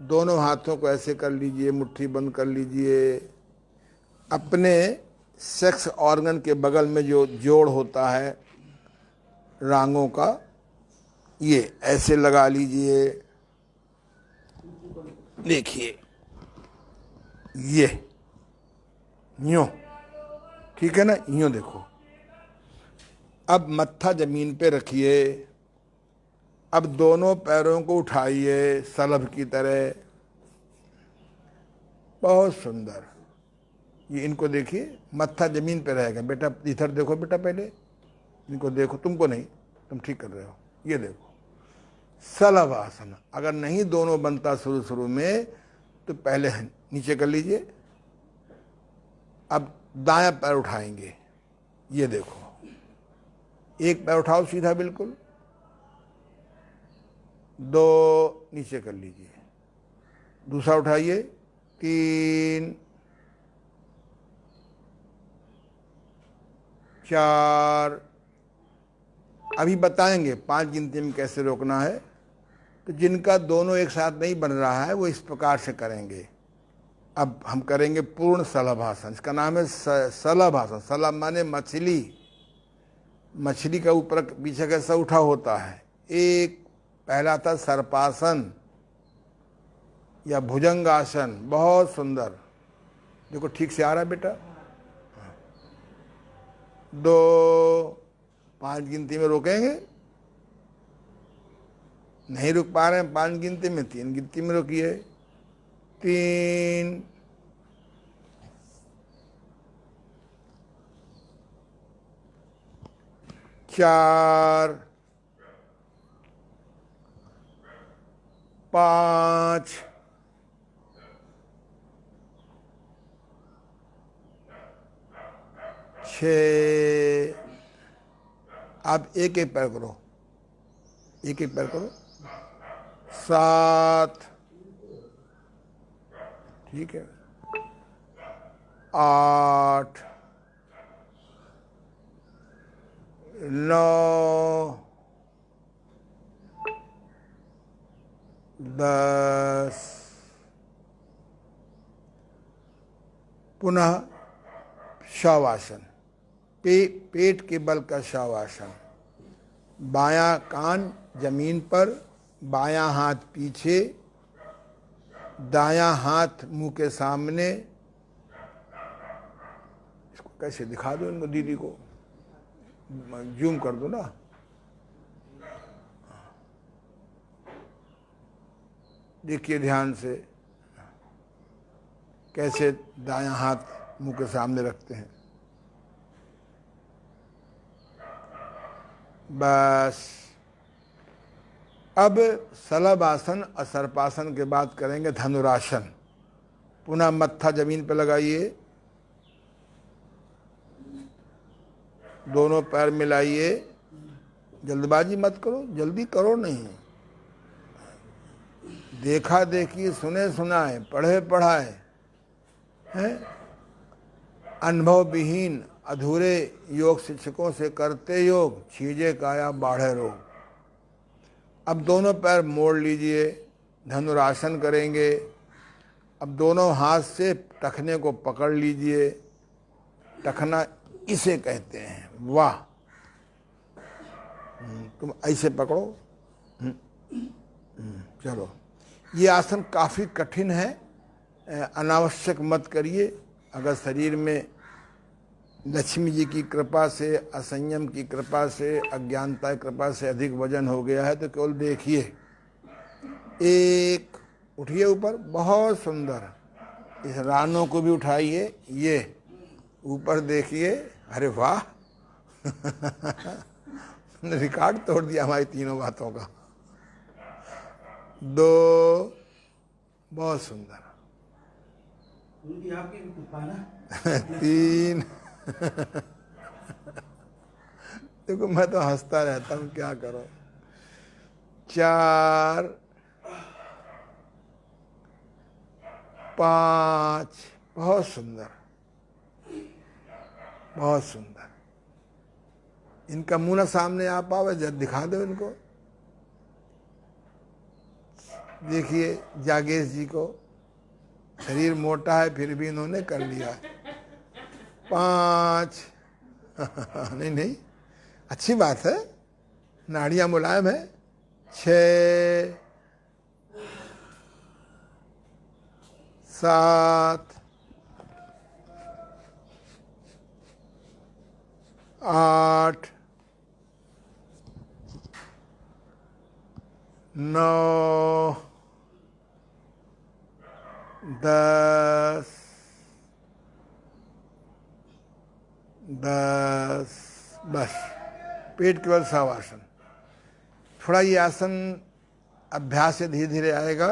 दोनों हाथों को ऐसे कर लीजिए, मुट्ठी बंद कर लीजिए। अपने सेक्स ऑर्गन के बगल में जो जोड़ होता है रांगों का, ये ऐसे लगा लीजिए। देखिए ये यूं, ठीक है ना, यूं देखो। अब मत्था जमीन पे रखिए। अब दोनों पैरों को उठाइए सलभ की तरह, बहुत सुंदर। ये इनको देखिए, मत्था जमीन पे रहेगा। बेटा इधर देखो, बेटा पहले इनको देखो, तुमको नहीं, तुम ठीक कर रहे हो। ये देखो सलभ आसन। अगर नहीं दोनों बनता शुरू शुरू में, तो पहले नीचे कर लीजिए। अब दायां पैर उठाएंगे, ये देखो, एक पैर उठाओ सीधा बिल्कुल, 2 नीचे कर लीजिए, दूसरा उठाइए, 3, 4। अभी बताएंगे 5 गिनती में कैसे रोकना है। तो जिनका दोनों एक साथ नहीं बन रहा है वो इस प्रकार से करेंगे। अब हम करेंगे पूर्ण सलभासन। इसका नाम है सलभासन। सलभ माने मछली, मछली का ऊपर पीछे कैसा उठा होता है। एक पहला था सर्पासन या भुजंगासन, बहुत सुंदर। देखो ठीक से आ रहा है बेटा। 2, 5 गिनती में रोकेंगे, नहीं रुक पा रहे हैं 5 गिनती में, 3 गिनती में रोकिए। 3, 4, 5, 6, आप एक एक पैर करो, एक एक पैर करो। 7, ठीक है, 8, 9, 10, पुनः शवासन, पेट के बल का शवासन। बायां कान जमीन पर, बायां हाथ पीछे, दायां हाथ मुंह के सामने। इसको कैसे दिखा दो इनको, दीदी को जूम कर दो ना। देखिए ध्यान से कैसे दायां हाथ मुंह के सामने रखते हैं। बस अब सलभ आसन और सर्पासन के बाद करेंगे धनुरासन। पुनः मत्था जमीन पर लगाइए, दोनों पैर मिलाइए। जल्दबाजी मत करो, जल्दी करो नहीं। देखा देखी, सुने सुनाए, पढ़े पढ़ाए हैं, अनुभव विहीन अधूरे योग शिक्षकों से करते योग, छीजे काया बाढ़े रोग। अब दोनों पैर मोड़ लीजिए, धनुरासन करेंगे। अब दोनों हाथ से टखने को पकड़ लीजिए, टखना इसे कहते हैं। वाह, तुम ऐसे पकड़ो। चलो, ये आसन काफ़ी कठिन है, अनावश्यक मत करिए। अगर शरीर में लक्ष्मी जी की कृपा से, असंयम की कृपा से, अज्ञानता की कृपा से अधिक वजन हो गया है तो केवल देखिए। एक, उठिए ऊपर, बहुत सुंदर। इस रानों को भी उठाइए, ये ऊपर देखिए। अरे वाह रिकॉर्ड तोड़ दिया हमारी तीनों बातों का। 2, बहुत सुंदर। 3 देखो मैं तो हंसता रहता हूँ, क्या करो। 4, 5, बहुत सुंदर, बहुत सुंदर। इनका मुंह ना सामने आ पावे, जब दिखा दो इनको। देखिए जागेश जी को, शरीर मोटा है फिर भी इन्होंने कर लिया। 5 नहीं नहीं, अच्छी बात है, नाड़ियां मुलायम है। 6, 7, 8, 9, 10, 10। बस, पेट केवल शवासन। थोड़ा ये आसन अभ्यास से धीरे धीरे आएगा,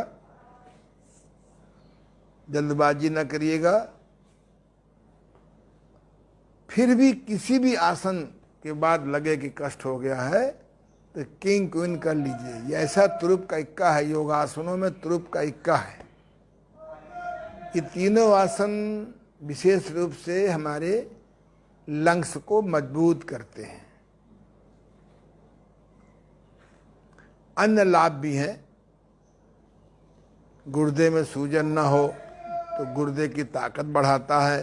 जल्दबाजी न करिएगा। फिर भी किसी भी आसन के बाद लगे कि कष्ट हो गया है तो किंग क्वीन कर लीजिए। ये ऐसा तुरुप का इक्का है, योगासनों में तुरुप का इक्का है। ये तीनों आसन विशेष रूप से हमारे लंग्स को मजबूत करते हैं। अन्य लाभ भी हैं। गुर्दे में सूजन न हो तो गुर्दे की ताकत बढ़ाता है।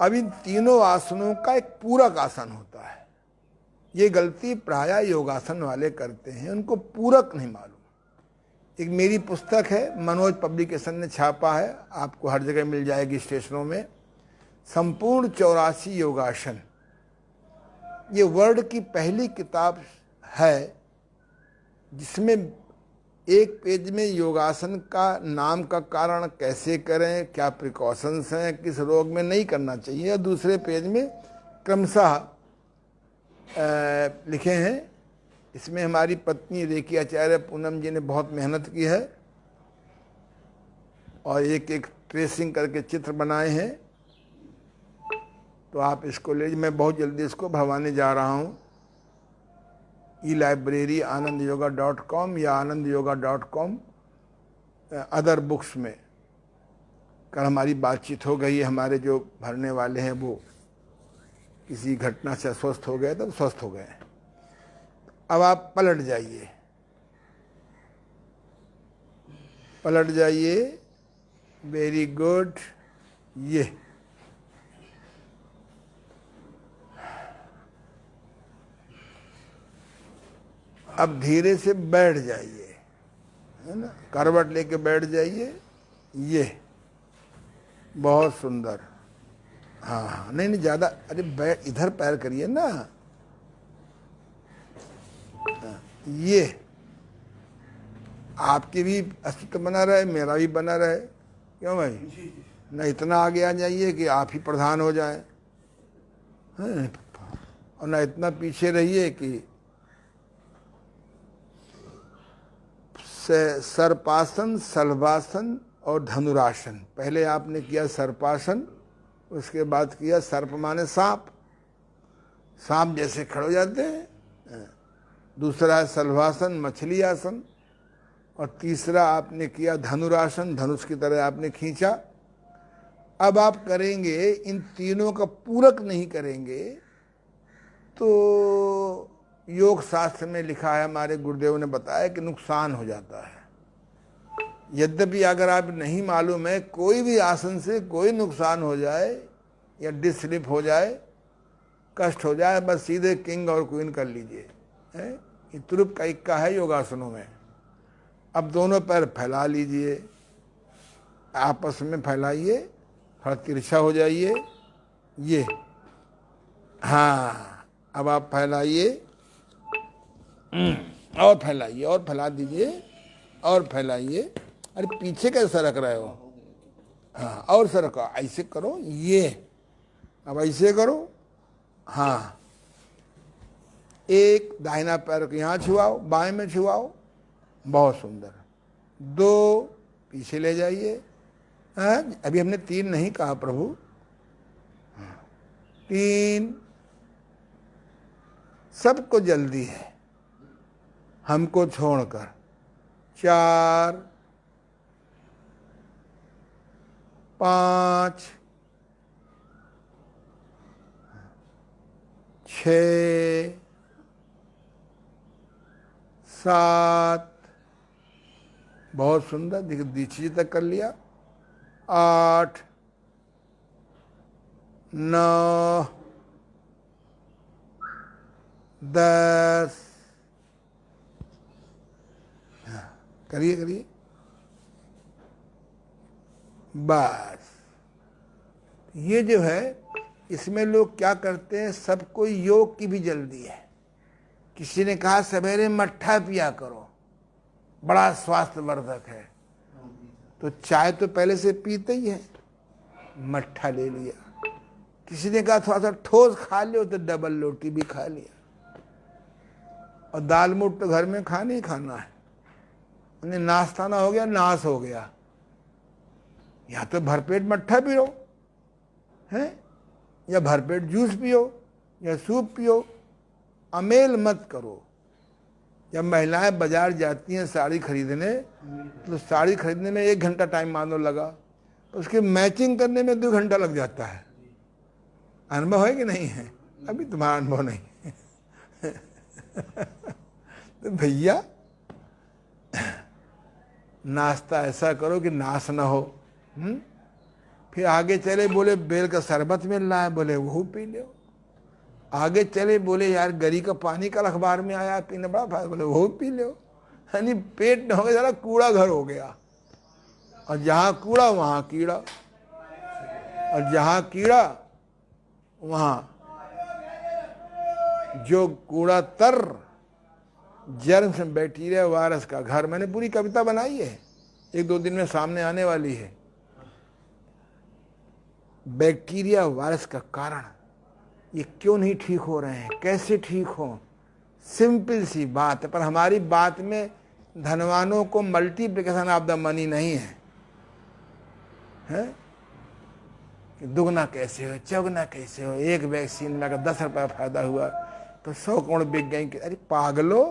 अब इन तीनों आसनों का एक पूरक आसन होता है। ये गलती प्रायः योगासन वाले करते हैं, उनको पूरक नहीं मालूम। एक मेरी पुस्तक है, मनोज पब्लिकेशन ने छापा है, आपको हर जगह मिल जाएगी स्टेशनों में। संपूर्ण 84 योगासन, ये वर्ल्ड की पहली किताब है जिसमें एक पेज में योगासन का नाम का कारण, कैसे करें, क्या प्रिकॉशंस हैं, किस रोग में नहीं करना चाहिए, और दूसरे पेज में क्रमशः लिखे हैं। इसमें हमारी पत्नी रेखी आचार्य पूनम जी ने बहुत मेहनत की है और एक एक ट्रेसिंग करके चित्र बनाए हैं। तो आप इसको ले, मैं बहुत जल्दी इसको भरवाने जा रहा हूँ। e-library anandyoga.com या anandyoga.com अदर बुक्स में। कल हमारी बातचीत हो गई, हमारे जो भरने वाले हैं वो किसी घटना से अस्वस्थ हो गए, तब स्वस्थ हो गए। अब आप पलट जाइए, पलट जाइए, वेरी गुड। ये अब धीरे से बैठ जाइए, है ना, करवट लेके बैठ जाइए। ये बहुत सुंदर। हाँ हाँ, नहीं नहीं ज़्यादा, अरे बैठ, इधर पैर करिए ना। ये आपकी भी अस्तित्व बना रहे, मेरा भी बना रहे, क्यों भाई? न इतना आगे आ जाइए कि आप ही प्रधान हो जाए, और न इतना पीछे रहिए कि सर्पासन, सल्वासन और धनुरासन। पहले आपने किया सर्पासन, उसके बाद किया सर्प माने सांप, सांप जैसे खड़े हो जाते हैं। दूसरा है सल्वासन, मछली आसन। और तीसरा आपने किया धनुरासन, धनुष की तरह आपने खींचा। अब आप करेंगे, इन तीनों का पूरक नहीं करेंगे तो योग शास्त्र में लिखा है, हमारे गुरुदेव ने बताया कि नुकसान हो जाता है। यद्यपि अगर आप नहीं मालूम है, कोई भी आसन से कोई नुकसान हो जाए या डिस्लिप हो जाए, कष्ट हो जाए, बस सीधे किंग और क्वीन कर लीजिए। ये तुरुप का इक्का है योगासनों में। अब दोनों पैर फैला लीजिए, आपस में फैलाइए, थोड़ा तिरछा हो जाइए। ये हाँ, अब आप फैलाइए और फैलाइए, और फैला दीजिए, और फैलाइए। अरे पीछे कैसे रख रहे हो? हाँ, और सरका, ऐसे करो। ये अब ऐसे करो। हाँ, एक दाहिना पैर को यहाँ छुआओ, बाएं में छुआओ, बहुत सुंदर। दो पीछे ले जाइए। अभी हमने 3 नहीं कहा प्रभु, 3। सबको जल्दी है, हमको छोड़कर। 4, 5, 6, 7, बहुत सुंदर, दीक्षित जी तक कर लिया। 8, 9, 10, करिए करिए, बस। ये जो है, इसमें लोग क्या करते हैं, सबको योग की भी जल्दी है। किसी ने कहा सवेरे मट्ठा पिया करो, बड़ा स्वास्थ्यवर्धक है, तो चाय तो पहले से पीते ही है, मट्ठा ले लिया। किसी ने कहा थोड़ा सा ठोस खा लो, तो डबल रोटी भी खा लिया। और दाल मुठ तो घर में खाना ही खाना है। उन्हें नाश्ता ना हो गया, नाश हो गया। या तो भरपेट मट्ठा पियो, है, या भरपेट जूस पियो, या सूप पियो। अमेल मत करो। जब महिलाएं बाजार जाती हैं साड़ी खरीदने, तो साड़ी खरीदने में 1 घंटा टाइम मानो लगा, उसकी मैचिंग करने में 2 घंटा लग जाता है। अनुभव है कि नहीं है? अभी तुम्हारा अनुभव नहीं तो भैया, नाश्ता ऐसा करो कि नाश ना हो। फिर आगे चले, बोले बेल का शरबत मिल रहा है, बोले वो पी लो। आगे चले, बोले यार गरी का पानी कल अखबार में आया, पीने बड़ा फायदा, बोले वो पी लो। यानी पेट न हो गया, जरा कूड़ा घर हो गया। और जहाँ कूड़ा वहाँ कीड़ा, और जहाँ कीड़ा वहाँ जो कूड़ा तर, जर्म्स, बैक्टीरिया, वायरस का घर। मैंने पूरी कविता बनाई है, 1-2 दिन में सामने आने वाली है। बैक्टीरिया वायरस का कारण ये क्यों नहीं ठीक हो रहे हैं, कैसे ठीक हो? सिंपल सी बात है, पर हमारी बात में धनवानों को मल्टीप्लिकेशन ऑफ द मनी नहीं है। है कि दुगना कैसे हो, चौगुना कैसे हो, एक वैक्सीन में अगर 10 रुपया फायदा हुआ तो 100 करोड़ बिक गए। अरे पागलो,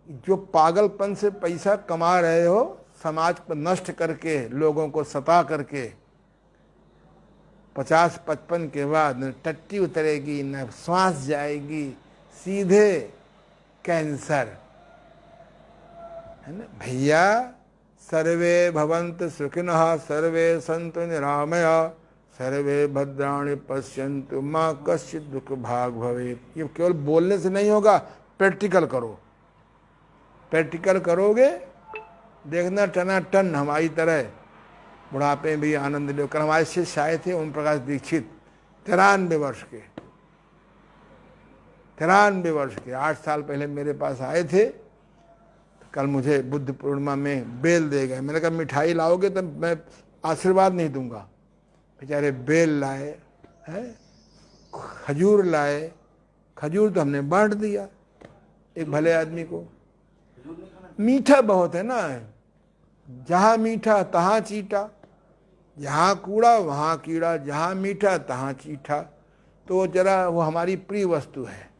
जो पागलपन से पैसा कमा रहे हो समाज को नष्ट करके, लोगों को सता करके, 50-55 के बाद न टट्टी उतरेगी न श्वास जाएगी, सीधे कैंसर, है ना भैया। सर्वे भवन्तु सुखिनः, सर्वे सन्तु निरामया, सर्वे भद्राणि पश्यन्तु मां कश्चित् दुःख भाग् भवेत्। ये केवल बोलने से नहीं होगा, प्रैक्टिकल करो। प्रैक्टिकल करोगे, देखना टनाटन हमारी तरह बुढ़ापे में भी आनंद लो। कल हमारे शिष्य आए थे ओम प्रकाश दीक्षित, 93 वर्ष के, 93 वर्ष के, 8 साल पहले मेरे पास आए थे। कल मुझे बुद्ध पूर्णिमा में बेल दे गए। मैंने कहा मिठाई लाओगे तो मैं आशीर्वाद नहीं दूंगा। बेचारे बेल लाए, है खजूर लाए, खजूर तो हमने बांट दिया एक भले आदमी को। मीठा बहुत है ना, जहां मीठा तहां चीटा, जहां कूड़ा वहां कीड़ा, जहां मीठा तहां चीठा। तो जरा वो हमारी प्रिय वस्तु है।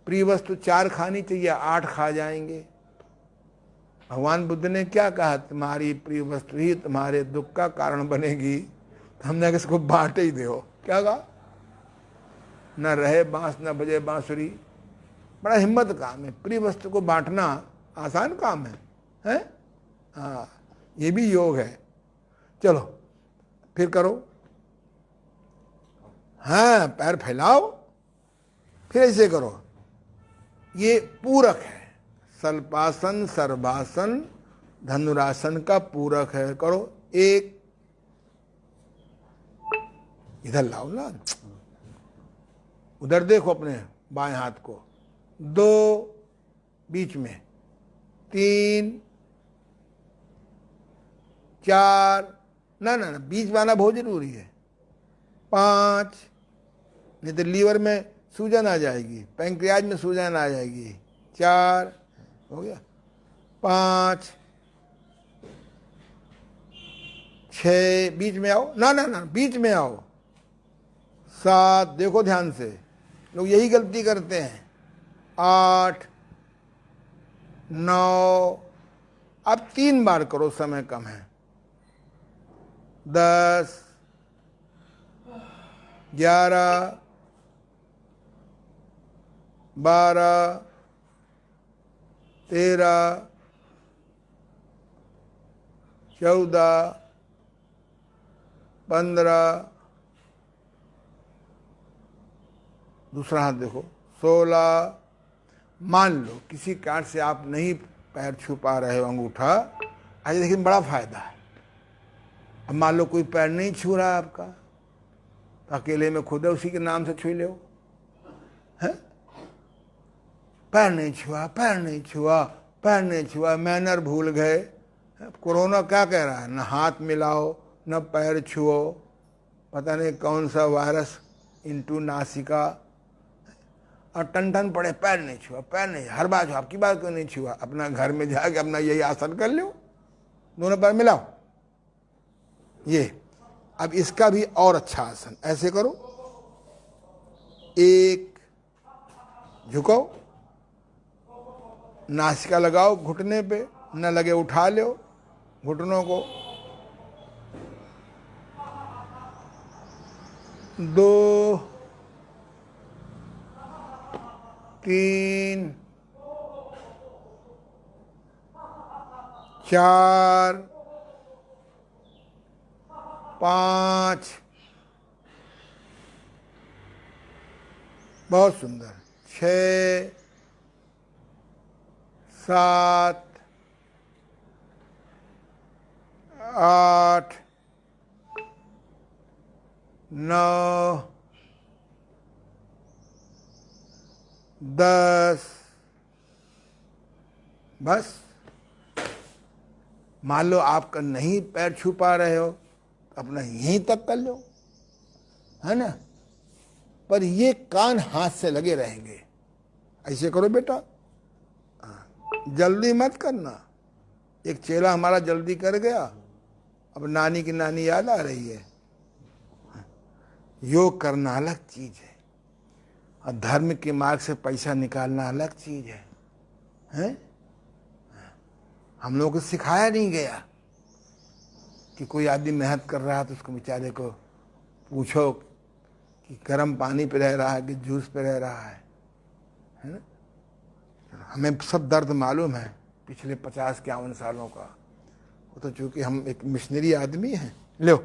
प्रिय वस्तु 4 खानी चाहिए, 8 खा जाएंगे। भगवान बुद्ध ने क्या कहा, तुम्हारी प्रिय वस्तु ही तुम्हारे दुख का कारण बनेगी। हमने इसको बांटे ही दो। क्या कहा, न रहे बांस न बजे बांसुरी। बड़ा हिम्मत काम है, प्रिय वस्तु को बांटना आसान काम है? हाँ, ये भी योग है। चलो फिर करो, हाँ पैर फैलाओ, फिर ऐसे करो। ये पूरक है, सल्पासन सर्वासन धनुरासन का पूरक है। करो, एक इधर लाओ ना, उधर देखो अपने बाएं हाथ को, 2 बीच में, 3 4 ना ना ना बीच में आना बहुत जरूरी है, 5 नहीं तो लीवर में सूजन आ जाएगी, पैंक्रियाज में सूजन आ जाएगी। 4 हो गया, 5 6 बीच में आओ, ना ना ना बीच में आओ, 7 देखो ध्यान से, लोग यही गलती करते हैं, 8 9 अब 3 बार करो, समय कम है, 10 11 12 13 14 15 दूसरा हाथ देखो, 16। मान लो किसी कारण से आप नहीं पैर छू पा रहे हो अंगूठा, आज देखिए बड़ा फायदा है। अब मान लो कोई पैर नहीं छू रहा आपका, तो अकेले में खुद है उसी के नाम से छू लो, है? पैर नहीं छुआ, पैर नहीं छुआ, पैर नहीं छुआ, मैनर भूल गए। कोरोना क्या कह रहा है, न हाथ मिलाओ न पैर छुओ, पता नहीं कौन सा वायरस इंटू नासिका, और टन टन पड़े, पैर नहीं छुआ, पैर नहीं, हर बात छुआ, आपकी बात क्यों नहीं छुआ? अपना घर में जाके अपना यही आसन कर लो, दोनों पैर मिलाओ। ये अब इसका भी और अच्छा आसन, ऐसे करो, 1 झुको, नासिका लगाओ घुटने पे, न लगे उठा लो घुटनों को, 2 3 4 5 बहुत सुंदर, 6 7 8 9 10। बस मान लो आपका नहीं पैर छू पा रहे हो, अपना यहीं तक कर लो, है ना, पर ये कान हाथ से लगे रहेंगे। ऐसे करो बेटा, जल्दी मत करना। एक चेला हमारा जल्दी कर गया, अब नानी की नानी याद आ रही है। योग करना अलग चीज है और धर्म के मार्ग से पैसा निकालना अलग चीज है, हैं? हम लोगों को सिखाया नहीं गया कि कोई आदमी मेहनत कर रहा है तो उसको बेचारे को पूछो कि गर्म पानी पे रह रहा है कि जूस पे रह रहा है ना? हमें सब दर्द मालूम है पिछले 50-51 सालों का। वो तो चूंकि हम एक मिशनरी आदमी हैं। लो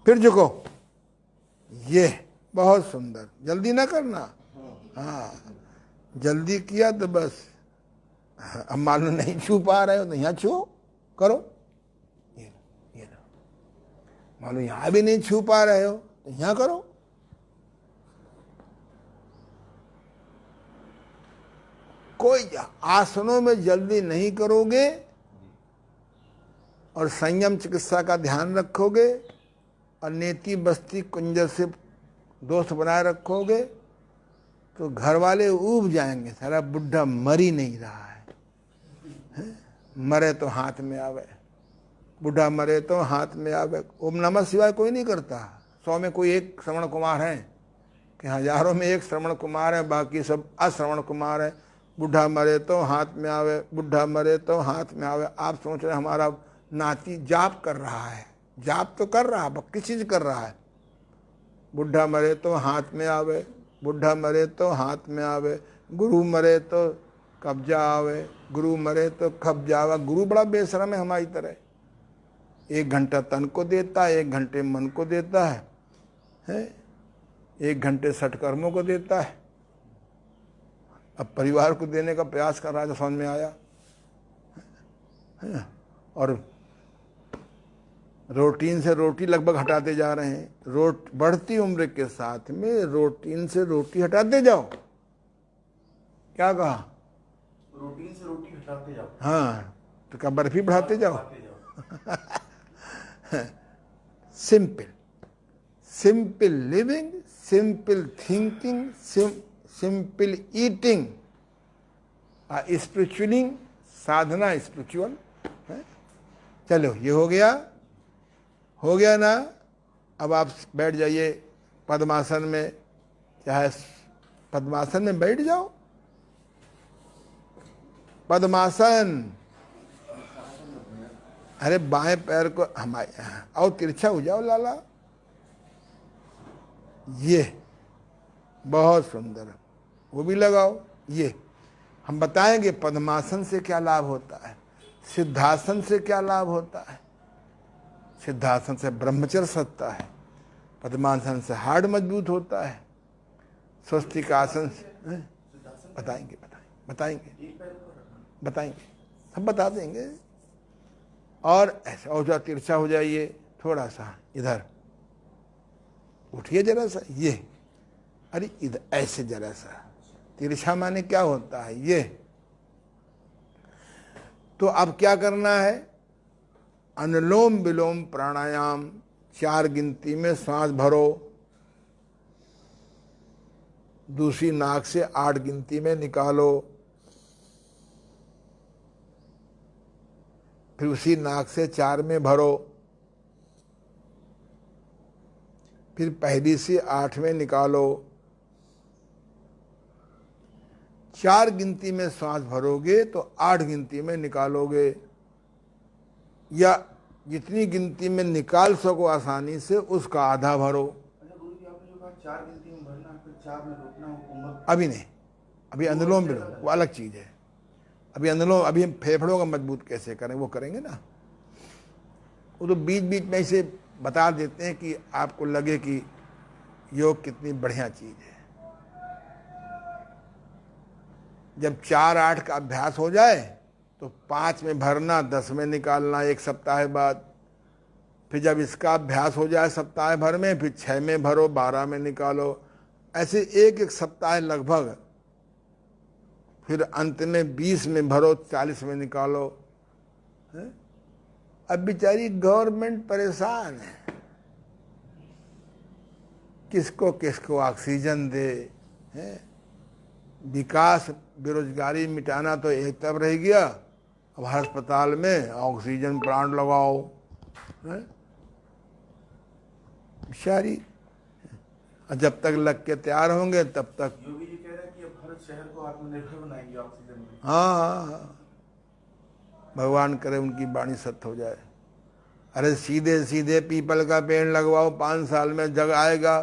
फिर झुको, ये बहुत सुंदर, जल्दी ना करना। हाँ, जल्दी किया तो बस अब मालूम नहीं छू पा रहे हो तो यहाँ छू करो, ये मालूम यहाँ भी नहीं छू पा रहे हो तो यहाँ करो। कोई आसनों में जल्दी नहीं करोगे और संयम चिकित्सा का ध्यान रखोगे और नेति बस्ती कुंजर से दोस्त बनाए रखोगे तो घर वाले ऊब जाएंगे, सारा बुढ़ा मर ही नहीं रहा है। मरे तो हाथ में आवे, बुढ़ा मरे तो हाथ में आवे। ओम नमः शिवाय कोई नहीं करता। 100 में कोई एक श्रवण कुमार है कि हजारों में एक श्रवण कुमार है, बाकी सब अश्रवण कुमार है। बुढ़ा मरे तो हाथ में आवे, बुढ़ा मरे तो हाथ में आवे। आप सोच रहे हमारा नाती जाप कर रहा है, जाप तो कर रहा है, किस चीज कर रहा है? बुढ़ा मरे तो हाथ में आवे, बुढ़ा मरे तो हाथ में आवे। गुरु मरे तो कब्जा आवे, गुरु मरे तो कब्जा आवे। गुरु बड़ा बेशरम है हमारी तरह, 1 घंटा तन को देता है, 1 घंटे मन को देता है, 1 घंटे सटकर्मों को देता है। अब परिवार को देने का प्रयास कर रहा है तो समझ में आया है? और रूटीन से रोटी लगभग हटाते जा रहे हैं। बढ़ती उम्र के साथ में रूटीन से रोटी हटाते जाओ। क्या कहा? रूटीन से रोटी हटाते जाओ। हाँ, तो क्या बर्फी बढ़ाते जाओ? Simple, simple living, simple thinking, simple eating, spiritualing, साधना स्पिरिचुअल। चलो ये हो गया ना। अब आप बैठ जाइए पद्मासन में, चाहे पद्मासन में बैठ जाओ। पद्मासन, अरे बाएं पैर को हमारे और तिरछा हो जाओ लाला। ये बहुत सुंदर, वो भी लगाओ। ये हम बताएंगे पद्मासन से क्या लाभ होता है, सिद्धासन से क्या लाभ होता है। सिद्धासन से ब्रह्मचर्य सत्ता है, पद्मासन से हार्ड मजबूत होता है, स्वस्तिक आसन से बताएंगे सब बता देंगे। और ऐसा हो जाए, तिरछा हो जाइए थोड़ा सा, इधर उठिए जरा सा, ये अरे इधर ऐसे जरा सा तिरछा माने क्या होता है ये। तो अब क्या करना है? अनुलोम विलोम प्राणायाम, 4 गिनती में सांस भरो, दूसरी नाक से 8 गिनती में निकालो, फिर उसी नाक से 4 में भरो, फिर पहली से 8 में निकालो। 4 गिनती में सांस भरोगे तो 8 गिनती में निकालोगे, या जितनी गिनती में निकाल सको आसानी से उसका आधा भरो। गुरु जी आपने जो कहा 4 गिनती में भरना, फिर 4 में रोकना, अभी नहीं, अभी अनुलोम विलोम वो अलग चीज है। अभी अनुलोम, अभी हम फेफड़ों का मजबूत कैसे करें वो करेंगे ना। वो तो बीच बीच में इसे बता देते हैं कि आपको लगे कि योग कितनी बढ़िया चीज है। जब 4-8 का अभ्यास हो जाए तो 5 में भरना, 10 में निकालना 1 सप्ताह बाद। फिर जब इसका अभ्यास हो जाए सप्ताह भर में, फिर 6 में भरो, 12 में निकालो। ऐसे 1-1 सप्ताह लगभग। फिर अंत में 20 में भरो, 40 में निकालो। अब बेचारी गवर्नमेंट परेशान है, किसको किसको ऑक्सीजन दे। विकास बेरोजगारी मिटाना तो एक तरफ रह गया, अब अस्पताल में ऑक्सीजन प्लांट लगाओ। हैं? बेचारी, जब तक लग के तैयार होंगे तब तक। योगी जी कह रहे हैं कि अब हर शहर को आत्मनिर्भर बनाएंगे ऑक्सीजन में। हाँ हाँ हाँ, भगवान करे उनकी वाणी सत्य हो जाए। अरे सीधे सीधे पीपल का पेड़ लगवाओ, 5 साल में जग आएगा।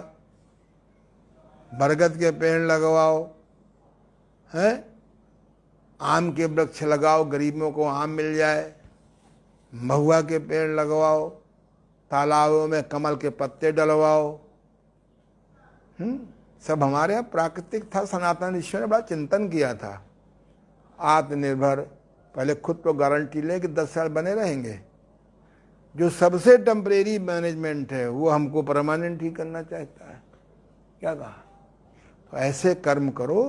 बरगद के पेड़ लगवाओ, हैं? आम के वृक्ष लगाओ, गरीबों को आम मिल जाए। महुआ के पेड़ लगवाओ, तालाबों में कमल के पत्ते डलवाओ। सब हमारे यहाँ प्राकृतिक था। सनातन ऋषियों ने बड़ा चिंतन किया था। आत्मनिर्भर, पहले खुद को गारंटी लें कि 10 साल बने रहेंगे। जो सबसे टेम्परेरी मैनेजमेंट है वो हमको परमानेंट ही करना चाहता है। क्या कहा? तो ऐसे कर्म करो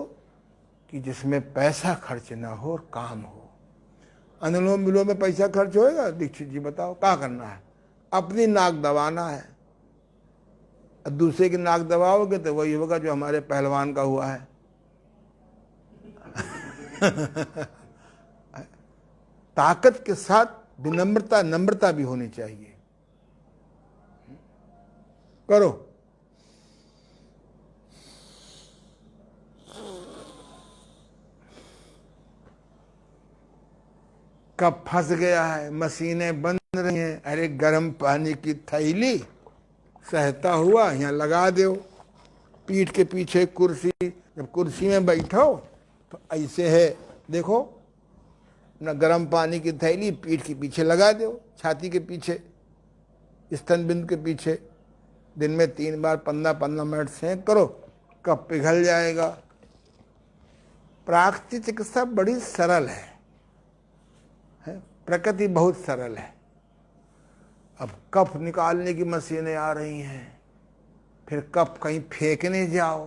कि जिसमें पैसा खर्च ना हो और काम हो। अनुलोम विलोम में पैसा खर्च होएगा? दीक्षित जी बताओ क्या करना है? अपनी नाक दबाना है। दूसरे की नाक दबाओगे तो वही होगा जो हमारे पहलवान का हुआ है। ताकत के साथ विनम्रता, नम्रता भी होनी चाहिए। करो। कब फंस गया है, मशीनें बंद रही हैं। अरे गर्म पानी की थैली सहता हुआ यहाँ लगा दो, पीठ के पीछे कुर्सी। जब कुर्सी में बैठो तो ऐसे है, देखो ना, गर्म पानी की थैली पीठ के पीछे लगा दो, छाती के पीछे, स्तन बिंदु के पीछे। दिन में 3 बार 15-15 मिनट सेंक करो, कब पिघल जाएगा। प्राकृतिक चिकित्सा बड़ी सरल है, प्रकृति बहुत सरल है। अब कफ निकालने की मशीनें आ रही हैं, फिर कफ कहीं फेंकने जाओ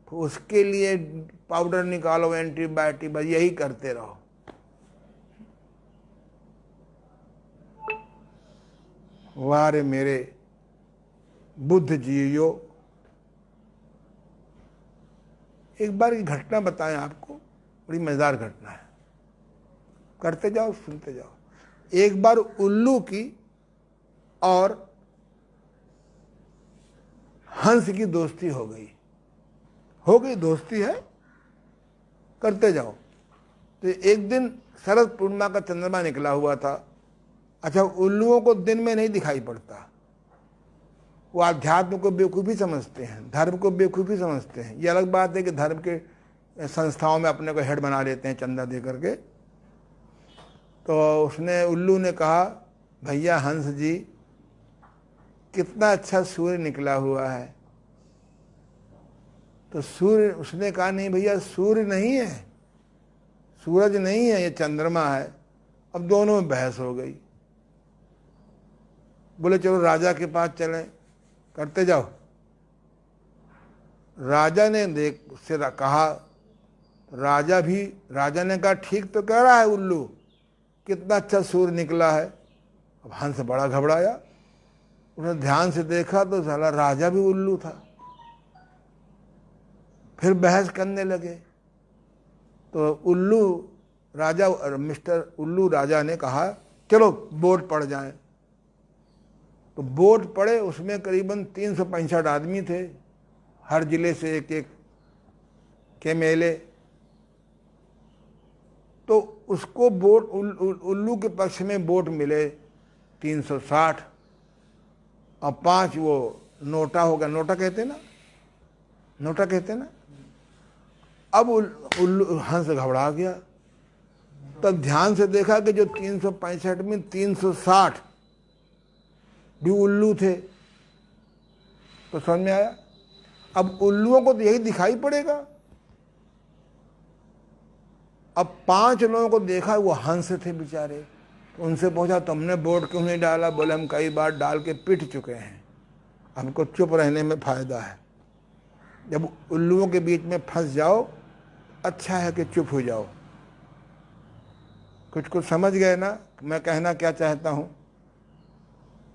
तो उसके लिए पाउडर निकालो, एंटीबायोटिक, बस यही करते रहो। वाह रे मेरे बुद्ध जीयो। एक बार की घटना बताएं आपको, बड़ी मजेदार घटना है। करते जाओ, सुनते जाओ। एक बार उल्लू की और हंस की दोस्ती हो गई दोस्ती है, करते जाओ। तो एक दिन शरद पूर्णिमा का चंद्रमा निकला हुआ था। अच्छा, उल्लुओं को दिन में नहीं दिखाई पड़ता, वो अध्यात्म को बेवकूफ़ी समझते हैं, धर्म को बेवकूफ़ी समझते हैं। ये अलग बात है कि धर्म के संस्थाओं में अपने को हेड बना लेते हैं चंदा दे करके। तो उसने, उल्लू ने कहा, भैया हंस जी, कितना अच्छा सूर्य निकला हुआ है। तो सूर्य, उसने कहा, नहीं भैया, सूर्य नहीं है, सूरज नहीं है, ये चंद्रमा है। अब दोनों में बहस हो गई। बोले चलो राजा के पास चलें, करते जाओ। राजा ने से कहा, राजा ने कहा, ठीक तो कह रहा है उल्लू, कितना अच्छा सूर्य निकला है। अब हंस बड़ा घबराया, उसने ध्यान से देखा तो साला राजा भी उल्लू था। फिर बहस करने लगे। तो उल्लू राजा, मिस्टर उल्लू राजा ने कहा, चलो वोट पड़ जाए। तो वोट पड़े, उसमें करीबन 365 आदमी थे, हर जिले से एक एक के मेले। तो उसको वोट, उल्लू के पक्ष में वोट मिले 360 और 5 वो नोटा हो गया। नोटा कहते ना, नोटा कहते ना। अब उल्लू, हंस घबरा गया। तब ध्यान से देखा कि जो 365 में 360 भी उल्लू थे। तो समझ में आया, अब उल्लुओं को तो यही दिखाई पड़ेगा। अब 5 लोगों को देखा, वो हंस थे बेचारे। तो उनसे पूछा, तुमने वोट क्यों नहीं डाला? बोले, हम कई बार डाल के पिट चुके हैं, हमको चुप रहने में फायदा है। जब उल्लुओं के बीच में फंस जाओ, अच्छा है कि चुप हो जाओ। कुछ समझ गए ना मैं कहना क्या चाहता हूं?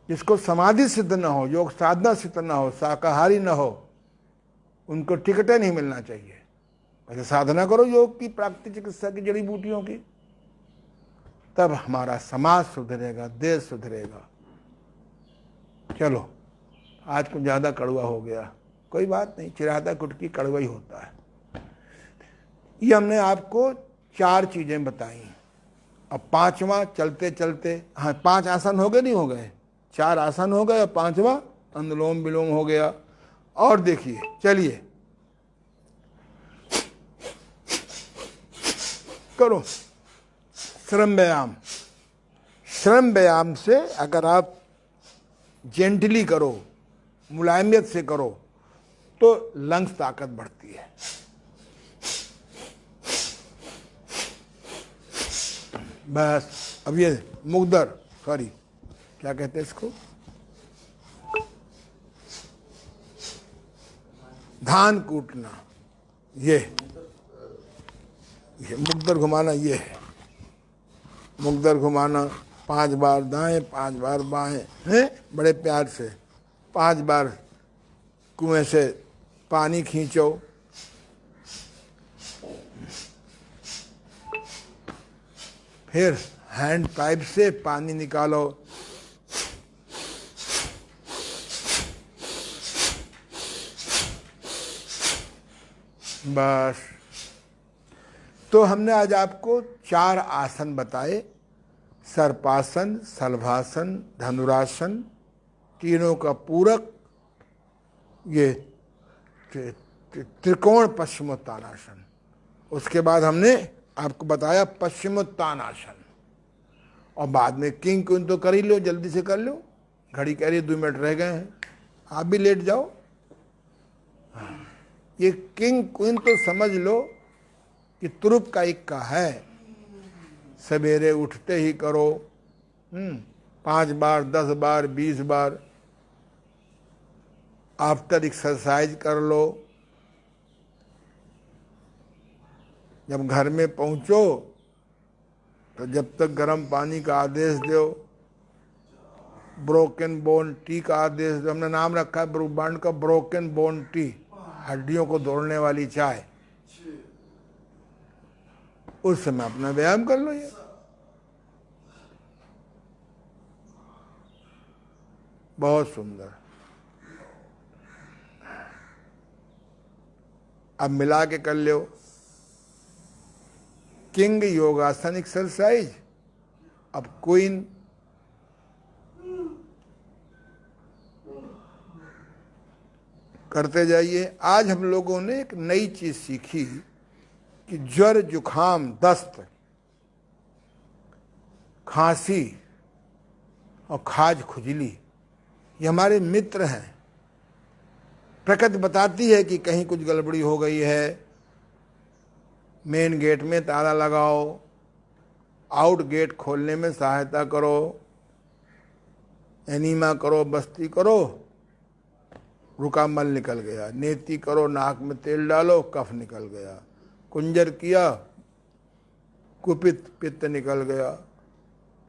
जिसको समाधि सिद्ध न हो, योग साधना सिद्ध न हो, शाकाहारी न हो, उनको टिकटें नहीं मिलना चाहिए। पहले साधना करो योग की, प्राकृतिक चिकित्सा की, जड़ी बूटियों की, तब हमारा समाज सुधरेगा, देश सुधरेगा। चलो आज कुछ ज़्यादा कड़वा हो गया, कोई बात नहीं, चिराता कुटकी कड़वा ही होता है। ये हमने आपको 4 चीज़ें बताई। अब 5वां चलते चलते, हाँ 5 आसन हो गए, नहीं हो गए, 4 आसन हो गए और 5वां अनुलोम विलोम हो गया। और देखिए, चलिए करो श्रम व्यायाम। श्रम व्यायाम से अगर आप जेंटली करो, मुलायमियत से करो, तो लंग्स ताकत बढ़ती है। बस अब ये मुगदर, सॉरी क्या कहते हैं इसको, धान कूटना, ये मुगदर घुमाना, ये है मुगदर घुमाना। 5 बार दाएं, 5 बार बाएं, हैं बड़े प्यार से 5 बार कुएं से पानी खींचो। फिर हैंड पाइप से पानी निकालो। बस, तो हमने आज आपको 4 आसन बताए, सर्पासन, शलभासन, धनुरासन, तीनों का पूरक, ये त्रिकोण पश्चिमोत्तानासन। उसके बाद हमने आपको बताया पश्चिमोत्तानासन, और बाद में किंग क्वीन तो कर ही लो, जल्दी से कर लो, घड़ी कह रही है 2 मिनट रह गए हैं, आप भी लेट जाओ। ये किंग क्वीन तो समझ लो कि तुरुप का इक्का है, सवेरे उठते ही करो, 5 बार, 10 बार, 20 बार। आफ्टर एक्सरसाइज कर लो। जब घर में पहुंचो तो जब तक गर्म पानी का आदेश दो, ब्रोकन बोन टी का आदेश दो। हमने नाम रखा है ब्रूक बांड का, ब्रोकन बोन टी, हड्डियों को तोड़ने वाली चाय। उस समय अपना व्यायाम कर लो। ये बहुत सुंदर। अब मिला के कर लो, किंग योगासन एक्सरसाइज, अब क्वीन, करते जाइए। आज हम लोगों ने एक नई चीज सीखी कि ज्वर, जुखाम, दस्त, खांसी और खाज खुजली ये हमारे मित्र हैं। प्रकृति बताती है कि कहीं कुछ गड़बड़ी हो गई है, मेन गेट में ताला लगाओ, आउट गेट खोलने में सहायता करो, एनीमा करो, बस्ती करो, रुका मल निकल गया, नेति करो, नाक में तेल डालो, कफ निकल गया, कुंजर किया, कुपित पित्त निकल गया।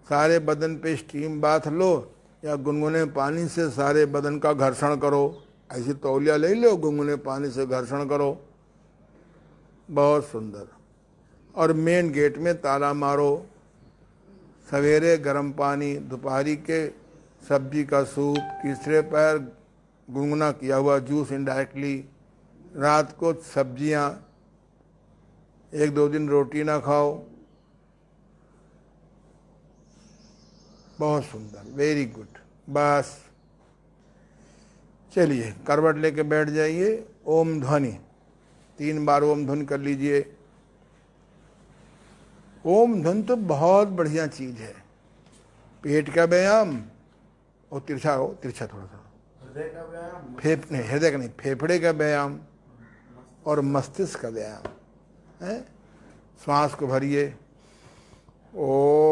सारे बदन पे स्टीम बाथ लो या गुनगुने पानी से सारे बदन का घर्षण करो। ऐसी तौलिया ले लो, गुनगुने पानी से घर्षण करो। बहुत सुंदर। और मेन गेट में ताला मारो। सवेरे गर्म पानी, दोपहरी के सब्जी का सूप, तीसरे पैर गुनगुना किया हुआ जूस इनडायरेक्टली, रात को सब्जियां, 1-2 दिन रोटी ना खाओ। बहुत सुंदर, वेरी गुड। बस चलिए करवट लेके बैठ जाइए। ओम ध्वनि 3 बार ओम ध्वनि कर लीजिए। ओम ध्वनि तो बहुत बढ़िया चीज है। पेट का व्यायाम, और तिरछा हो, तिरछा थोड़ा सा, हृदय का व्यायाम, हृदय का नहीं, फेफड़े का व्यायाम और मस्तिष्क का व्यायाम है। श्वास को भरिए। ओम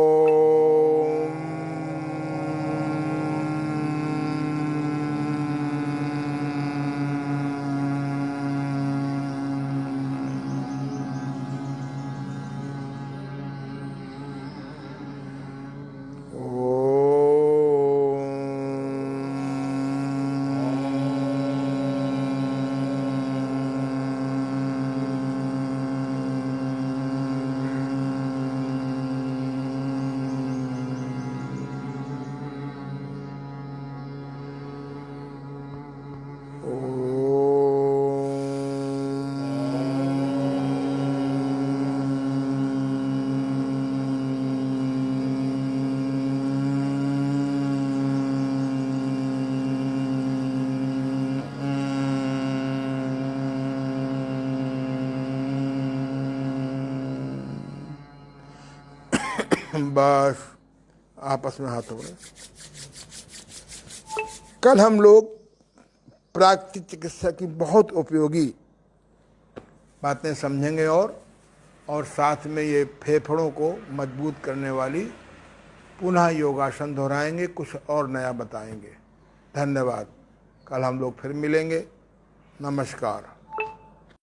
बस आपस में हाथ हो गए। कल हम लोग प्राकृतिक चिकित्सा की बहुत उपयोगी बातें समझेंगे और साथ में ये फेफड़ों को मजबूत करने वाली पुनः योगासन दोहराएंगे, कुछ और नया बताएंगे। धन्यवाद। कल हम लोग फिर मिलेंगे। नमस्कार।